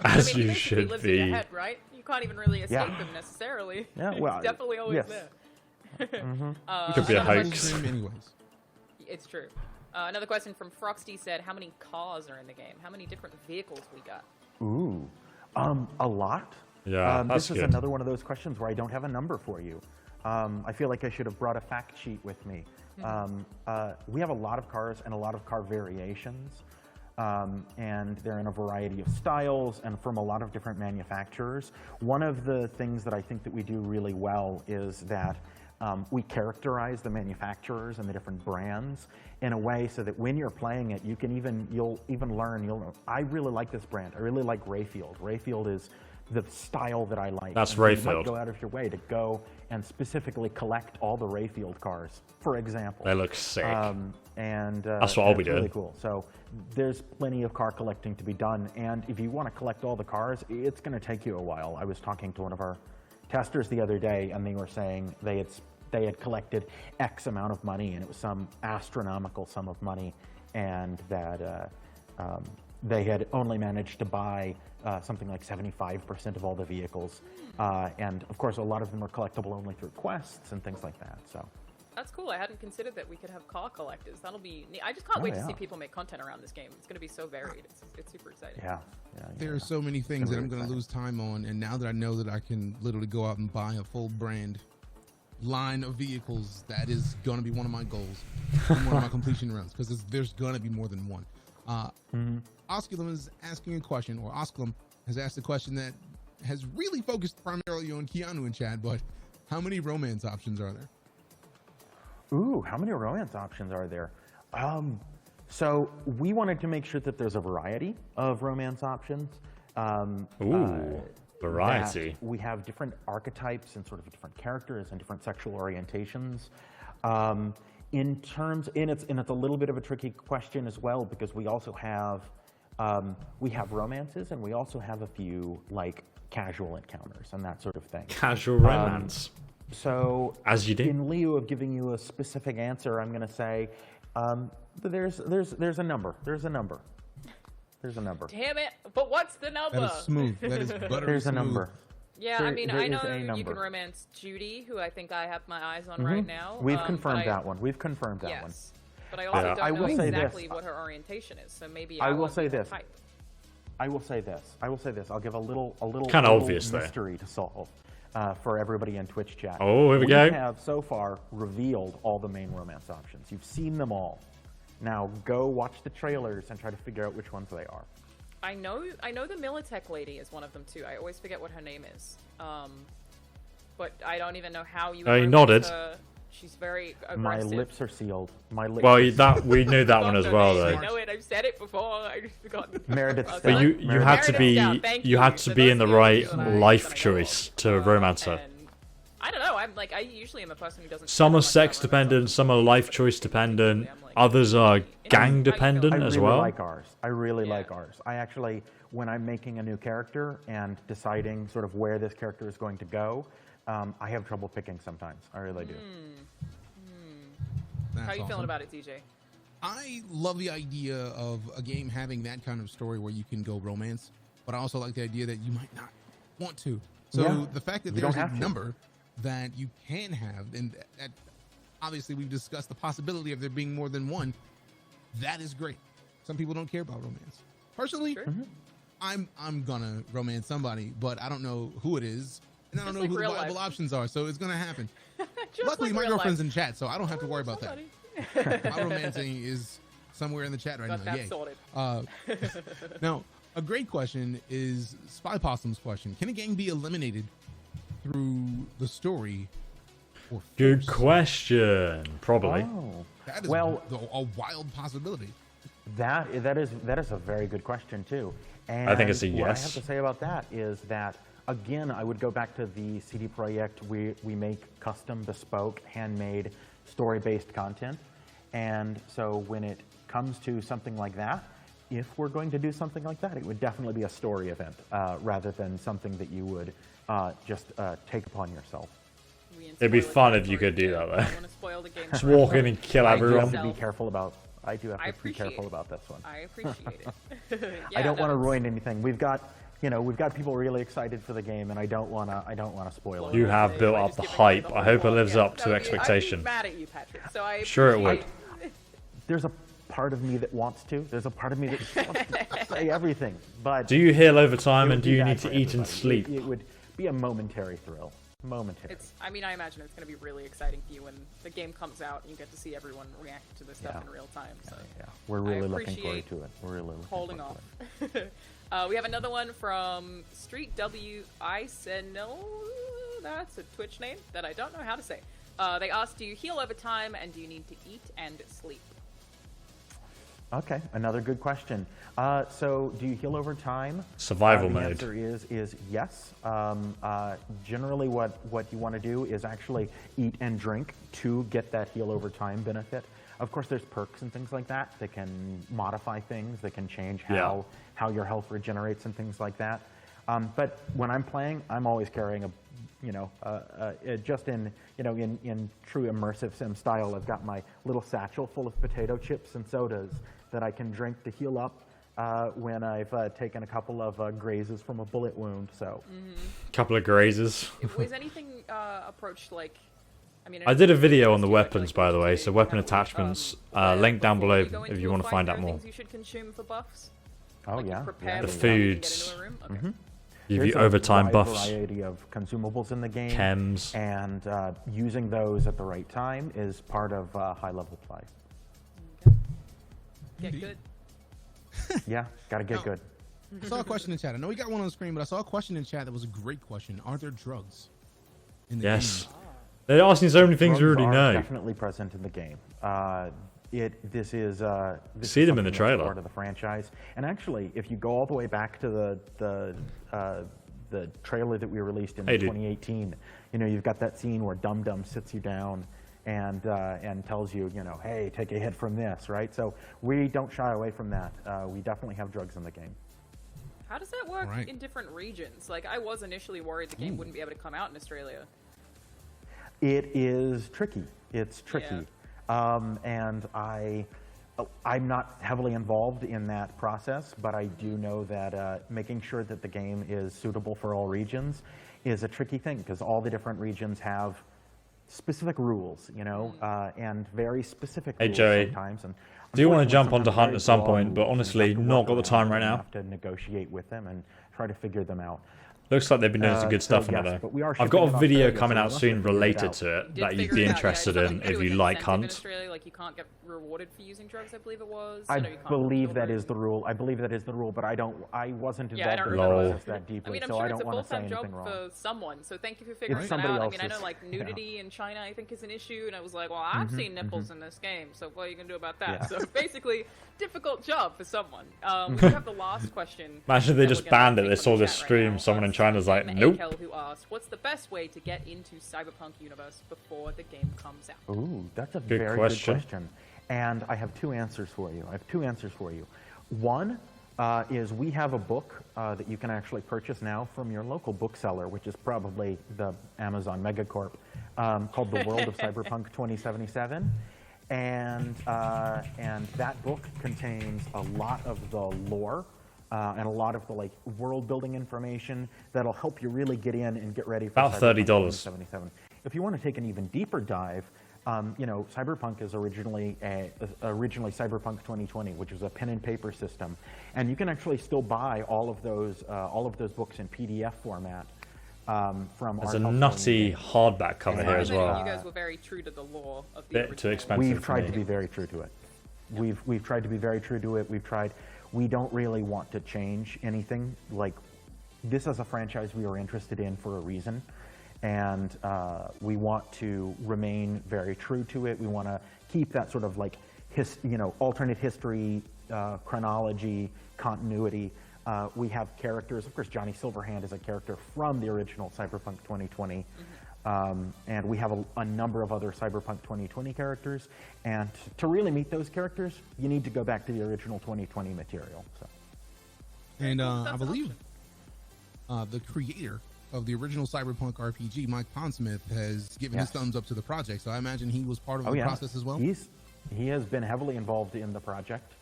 A: As you should
I: lives in
A: be.
I: your head, right? You can't even really escape him necessarily.
D: Yeah, well,
I: it's definitely always
D: yes.
I: there.
A: Could be a
I: another
A: hoax.
I: question-
J: Anyways.
I: It's true. Another question from Froxty said, how many cars are in the game? How many different vehicles we got?
D: Ooh, a lot.
A: Yeah, that's
D: this is
A: good.
D: another one of those questions where I don't have a number for you. I feel like I should have brought a fact sheet with me. We have a lot of cars and a lot of car variations. And they're in a variety of styles and from a lot of different manufacturers. One of the things that I think that we do really well is that we characterize the manufacturers and the different brands in a way so that when you're playing it, you'll even learn, I really like this brand. I really like Rayfield. Rayfield is the style that I like.
A: That's
D: And so you
A: Rayfield.
D: might go out of your way to go and specifically collect all the Rayfield cars, for example.
A: They look sick.
D: That's
A: what I'll be
D: it's really
A: doing.
D: cool. So there's plenty of car collecting to be done, and if you want to collect all the cars, it's going to take you a while. I was talking to one of our testers the other day, and they were saying they had collected X amount of money, and it was some astronomical sum of money, and that they had only managed to buy something like 75% of all the vehicles. And of course, a lot of them are collectible only through quests and things like that. So
I: That's cool. I hadn't considered that we could have car collectors. That'll be neat. I just can't wait to see people make content around this game. It's going to be so varied. It's super exciting.
J: There are so many things that I'm going to lose time on, and now that I know that I can literally go out and buy a full brand line of vehicles, that is going to be one of my goals, one of my completion runs, because there's going to be more than one. Osculum is asking a question, or Osculum has asked a question that has really focused primarily on Keanu in chat, but how many romance options are there?
D: Ooh, how many romance options are there? So we wanted to make sure that there's a variety of romance options.
A: Variety.
D: We have different archetypes and sort of different characters and different sexual orientations. It's a little bit of a tricky question as well, because we also have romances, and we also have a few like casual encounters and that sort of thing.
A: Casual romance.
D: So,
A: as you do,
D: in lieu of giving you a specific answer, I'm going to say there's a number. There's a number.
I: Damn it! But what's the number?
J: That is smooth. That is buttery
D: There's
J: smooth.
D: a number.
I: Yeah, I mean, I know you can romance Judy, who I think I have my eyes on right now.
D: We've confirmed that one. We've confirmed that one.
I: But I also don't know exactly what her orientation is, so maybe I will say this.
D: I will say this. I'll give a little
A: kind of obvious
D: mystery to solve for everybody in Twitch chat.
A: Oh, here we go.
D: We have so far revealed all the main romance options. You've seen them all. Now go watch the trailers and try to figure out which ones they are.
I: I know the Militech lady is one of them too. I always forget what her name is. But I don't even know how you.
A: You nodded.
I: Her. She's very aggressive.
D: My lips are sealed. My lips.
A: Well, we knew that one as well, though.
I: I know it. I've said it before. I just forgot.
D: Meredith.
A: But you had to be in the right life choice to romance her.
I: I don't know. I usually am a person who doesn't.
A: Some are sex dependent. Some are life choice dependent. Others are gang dependent as well.
D: I really like ours. I actually, when I'm making a new character and deciding sort of where this character is going to go, I have trouble picking sometimes. I really do.
I: How are you feeling about it, DJ?
J: I love the idea of a game having that kind of story where you can go romance, but I also like the idea that you might not want to. So the fact that there's a number that you can have, and obviously we've discussed the possibility of there being more than one, that is great. Some people don't care about romance. Personally, I'm gonna romance somebody, but I don't know who it is, and I don't know who the viable options are, so it's gonna happen. Luckily, my girlfriend's in chat, so I don't have to worry about that. My romancing is somewhere in the chat right now. Yay.
I: Sorted.
J: Now, a great question is Spy Possum's question. Can a gang be eliminated through the story?
A: Good question. Probably.
D: Oh.
J: That is a wild possibility.
D: That is a very good question too. And
A: I think it's a yes.
D: What I have to say about that is that, again, I would go back to the CD Projekt. We make custom, bespoke, handmade, story-based content. And so when it comes to something like that, if we're going to do something like that, it would definitely be a story event rather than something that you would just take upon yourself.
A: It'd be fun if you could do that, though.
I: Spoil the game.
A: Just walk in and kill everyone.
D: I do have to be careful about this one.
I: I appreciate it.
D: I don't want to ruin anything. We've got people really excited for the game, and I don't want to spoil it.
A: You have built up the hype. I hope it lives up to expectation.
I: I'm mad at you, Patrick. So I
A: sure it would.
D: There's a part of me that wants to. There's a part of me that just wants to say everything. But
A: do you heal over time, and do you need to eat and sleep?
D: It would be a momentary thrill. Momentary.
I: I imagine it's going to be really exciting for you when the game comes out and you get to see everyone react to this stuff in real time. So
D: we're really looking forward to it. We're really looking
I: holding off. We have another one from Street W. That's a Twitch name that I don't know how to say. They asked, do you heal over time, and do you need to eat and sleep?
D: Okay, another good question. So, do you heal over time?
A: Survival mode.
D: The answer is yes. Generally, what you want to do is actually eat and drink to get that heal over time benefit. Of course, there's perks and things like that that can modify things, that can change how your health regenerates and things like that. But when I'm playing, I'm always carrying just in in true immersive sim style, I've got my little satchel full of potato chips and sodas that I can drink to heal up when I've taken a couple of grazes from a bullet wound. So,
A: couple of grazes.
I: Was anything approached like?
A: I did a video on the weapons, by the way, so weapon attachments, link down below if you want to find out more.
I: Things you should consume for buffs?
D: Oh
I: like
D: yeah,
A: the foods. Give you
D: There's
A: overtime
D: a
A: buffs.
D: variety of consumables in the game.
A: Chems.
D: And using those at the right time is part of high-level play.
I: Get good.
D: Yeah, gotta get good.
J: I saw a question in chat. I know we got one on the screen, but I saw a question in chat that was a great question. Are there drugs in the game?
A: They're asking so many things we
D: Drugs
A: already
D: are
A: know.
D: Definitely present in the game. This is
A: See them in the
D: something that's
A: trailer.
D: part of the franchise. And actually, if you go all the way back to the trailer that we released in 2018, you've got that scene where Dum Dum sits you down and tells you, hey, take a hit from this, right? So we don't shy away from that. We definitely have drugs in the game.
I: How does that work in different regions? Like, I was initially worried the game wouldn't be able to come out in Australia.
D: It is tricky. It's tricky. And I'm not heavily involved in that process, but I do know that making sure that the game is suitable for all regions is a tricky thing, because all the different regions have specific rules, and very specific
A: Hey
D: rules
A: Joey,
D: sometimes. And
A: do you want to
D: unfortunately,
A: jump onto
D: sometimes
A: Hunt
D: very
A: at some
D: broad
A: point, but
D: rules, and you
A: honestly,
D: have to
A: not
D: work
A: got the time
D: around
A: right
D: them,
A: now.
D: You have to negotiate with them and try to figure them out.
A: Looks like they've been doing some good stuff on it
D: yes,
A: though.
D: but we are
A: I've got
D: shipping
A: a
D: in
A: video
D: Australia,
A: coming
D: so
A: out
D: we must
A: soon
D: have figured it
A: related
D: out.
A: to it
I: Did
A: that you'd
I: figure
A: be
I: it out, yeah.
A: interested
I: It's
A: in
I: something to do
A: if
I: with
A: you
I: an
A: like
I: incentive in
A: Hunt.
I: Australia, like you can't get rewarded for using drugs, I believe it was.
D: I
I: know you can't
D: believe that is the rule. I believe that is the rule, but I wasn't
I: Yeah, I
D: involved
I: don't
D: in the
I: remember.
D: process that deeply,
I: I mean, I'm
D: so
I: sure
D: I
I: it's
D: don't
I: a
D: want to say
I: full-time job
D: anything wrong.
I: for someone, so thank you for figuring
D: It's
I: that
D: somebody
I: out. I mean, I know
D: else's.
I: like
D: Yeah.
I: nudity in China, I think, is an issue, and I was like, well, I've
D: Mhm,
I: seen nipples in this game, so what are you gonna do about that?
D: Yeah.
I: So basically, difficult job for someone. We
A: Mhm.
I: have the last question.
A: Imagine if they
I: that
A: just
I: we're gonna
A: banned it.
I: take
A: They
I: from
A: saw
I: the
A: this
I: chat right
A: stream.
I: now.
A: Someone in China's like,
I: From
A: nope.
I: Akel, who asked, what's the best way to get into Cyberpunk universe before the game comes out?
D: Ooh, that's a
A: Good
D: very
A: question.
D: good question. And I have two answers for you. One is we have a book that you can actually purchase now from your local bookseller, which is probably the Amazon Megacorp, called The World of Cyberpunk 2077. And that book contains a lot of the lore and a lot of the world building information that'll help you really get in and get ready for
A: About
D: Cyberpunk
A: $30.
D: 2077. If you want to take an even deeper dive, Cyberpunk is originally Cyberpunk 2020, which was a pen and paper system, and you can actually still buy all of those books in PDF format from.
A: There's
D: our
A: a
D: helpful
A: nutty
D: game.
A: hardback cover here as well.
I: You guys were very true to the lore of the
A: Bit
I: original.
A: too expensive.
D: We've
A: for
D: tried
A: me.
D: to be very true to it. We've tried to be very true to it. We don't really want to change anything. Like, this as a franchise we were interested in for a reason, and we want to remain very true to it. We want to keep that sort of alternate history, chronology, continuity. We have characters. Of course, Johnny Silverhand is a character from the original Cyberpunk 2020. And we have a number of other Cyberpunk 2020 characters, and to really meet those characters, you need to go back to the original 2020 material. So.
J: And I believe the creator of the original Cyberpunk RPG, Mike Pondsmith, has given his thumbs up to the project, so I imagine he was part of the process as well?
D: He has been heavily involved in the project.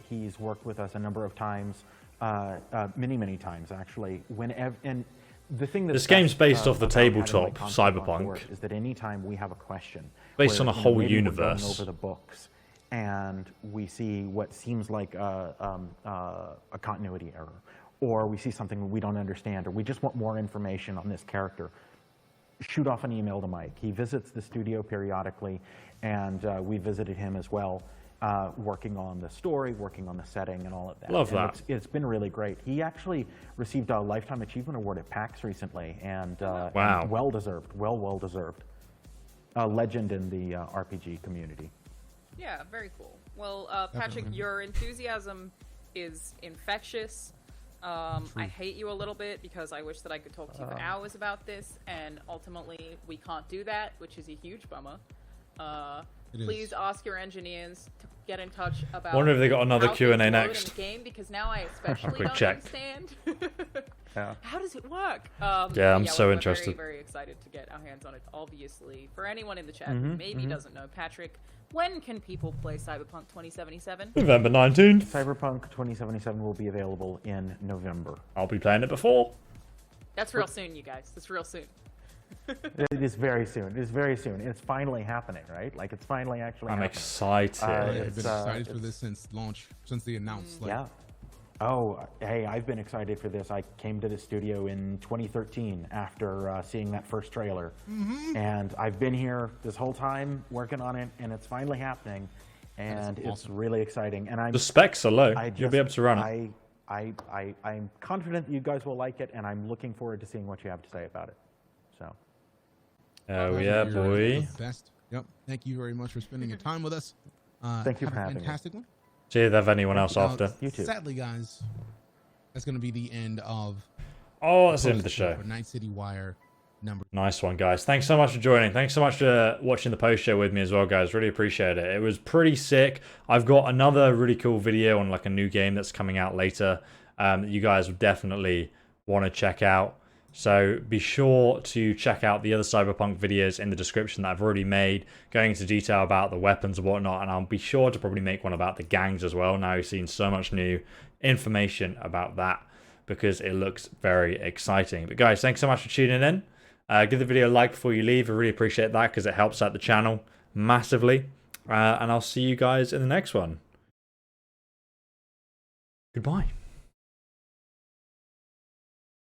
D: He's worked with us a number of times, many times actually. And the thing
A: This game's based off the tabletop Cyberpunk.
D: Is that anytime we have a question
A: Based on a whole
D: maybe we're going
A: universe.
D: over the books and we see what seems like a continuity error, or we see something we don't understand, or we just want more information on this character, shoot off an email to Mike. He visits the studio periodically, and we visited him as well, working on the story, working on the setting, and all of that.
A: Love
D: And
A: that.
D: It's been really great. He actually received a Lifetime Achievement Award at PAX recently, and
A: Wow.
D: and well-deserved, well deserved. A legend in the RPG community.
I: Yeah, very cool. Well, Patrick, your enthusiasm is infectious. I hate you a little bit because I wish that I could talk to you for hours about this, and ultimately we can't do that, which is a huge bummer. Please ask your engineers to get in touch about.
A: Wonder if they got another
I: how
A: Q&A
I: things load
A: next.
I: in the game, because now I especially
A: quick
I: don't
A: check.
I: understand.
D: Yeah.
I: How does it work?
A: Yeah, I'm so
I: we're
A: interested.
I: Very, very excited to get our hands on it. Obviously, for anyone in the chat
D: Mhm,
I: who maybe
D: mhm.
I: doesn't know, Patrick, when can people play Cyberpunk 2077?
A: November 19th.
D: Cyberpunk 2077 will be available in November.
A: I'll be playing it before.
I: That's real soon, you guys. That's real soon.
D: It is very soon. It is very soon. It's finally happening, right? Like, it's finally actually
A: I'm
D: happening.
A: excited.
J: I've been excited for this since launch, since the announced. Like,
D: Yeah. Oh, hey, I've been excited for this. I came to the studio in 2013 after seeing that first trailer. And I've been here this whole time working on it, and it's finally happening. And it's really exciting. And
A: The specs are low.
D: I
A: You'll be able to run it.
D: I'm confident that you guys will like it, and I'm looking forward to seeing what you have to say about it. So.
A: Oh yeah, boy.
J: The best. Yep. Thank you very much for spending your time with us.
D: Thank you
J: have
D: for
J: a
D: having me.
J: fantastic one.
A: See if they have anyone else
J: Now,
A: after.
D: You too.
J: Sadly, guys, that's going to be the end of.
A: Oh, that's the end of the show.
J: For Night City Wire number.
A: Nice one, guys. Thanks so much for joining. Thanks so much for watching the post show with me as well, guys. Really appreciate it. It was pretty sick. I've got another really cool video on like a new game that's coming out later that you guys would definitely want to check out. So be sure to check out the other Cyberpunk videos in the description that I've already made, going into detail about the weapons and whatnot, and I'll be sure to probably make one about the gangs as well. Now you've seen so much new information about that because it looks very exciting. But guys, thanks so much for tuning in. Give the video a like before you leave. I really appreciate that because it helps out the channel massively. And I'll see you guys in the next one. Goodbye.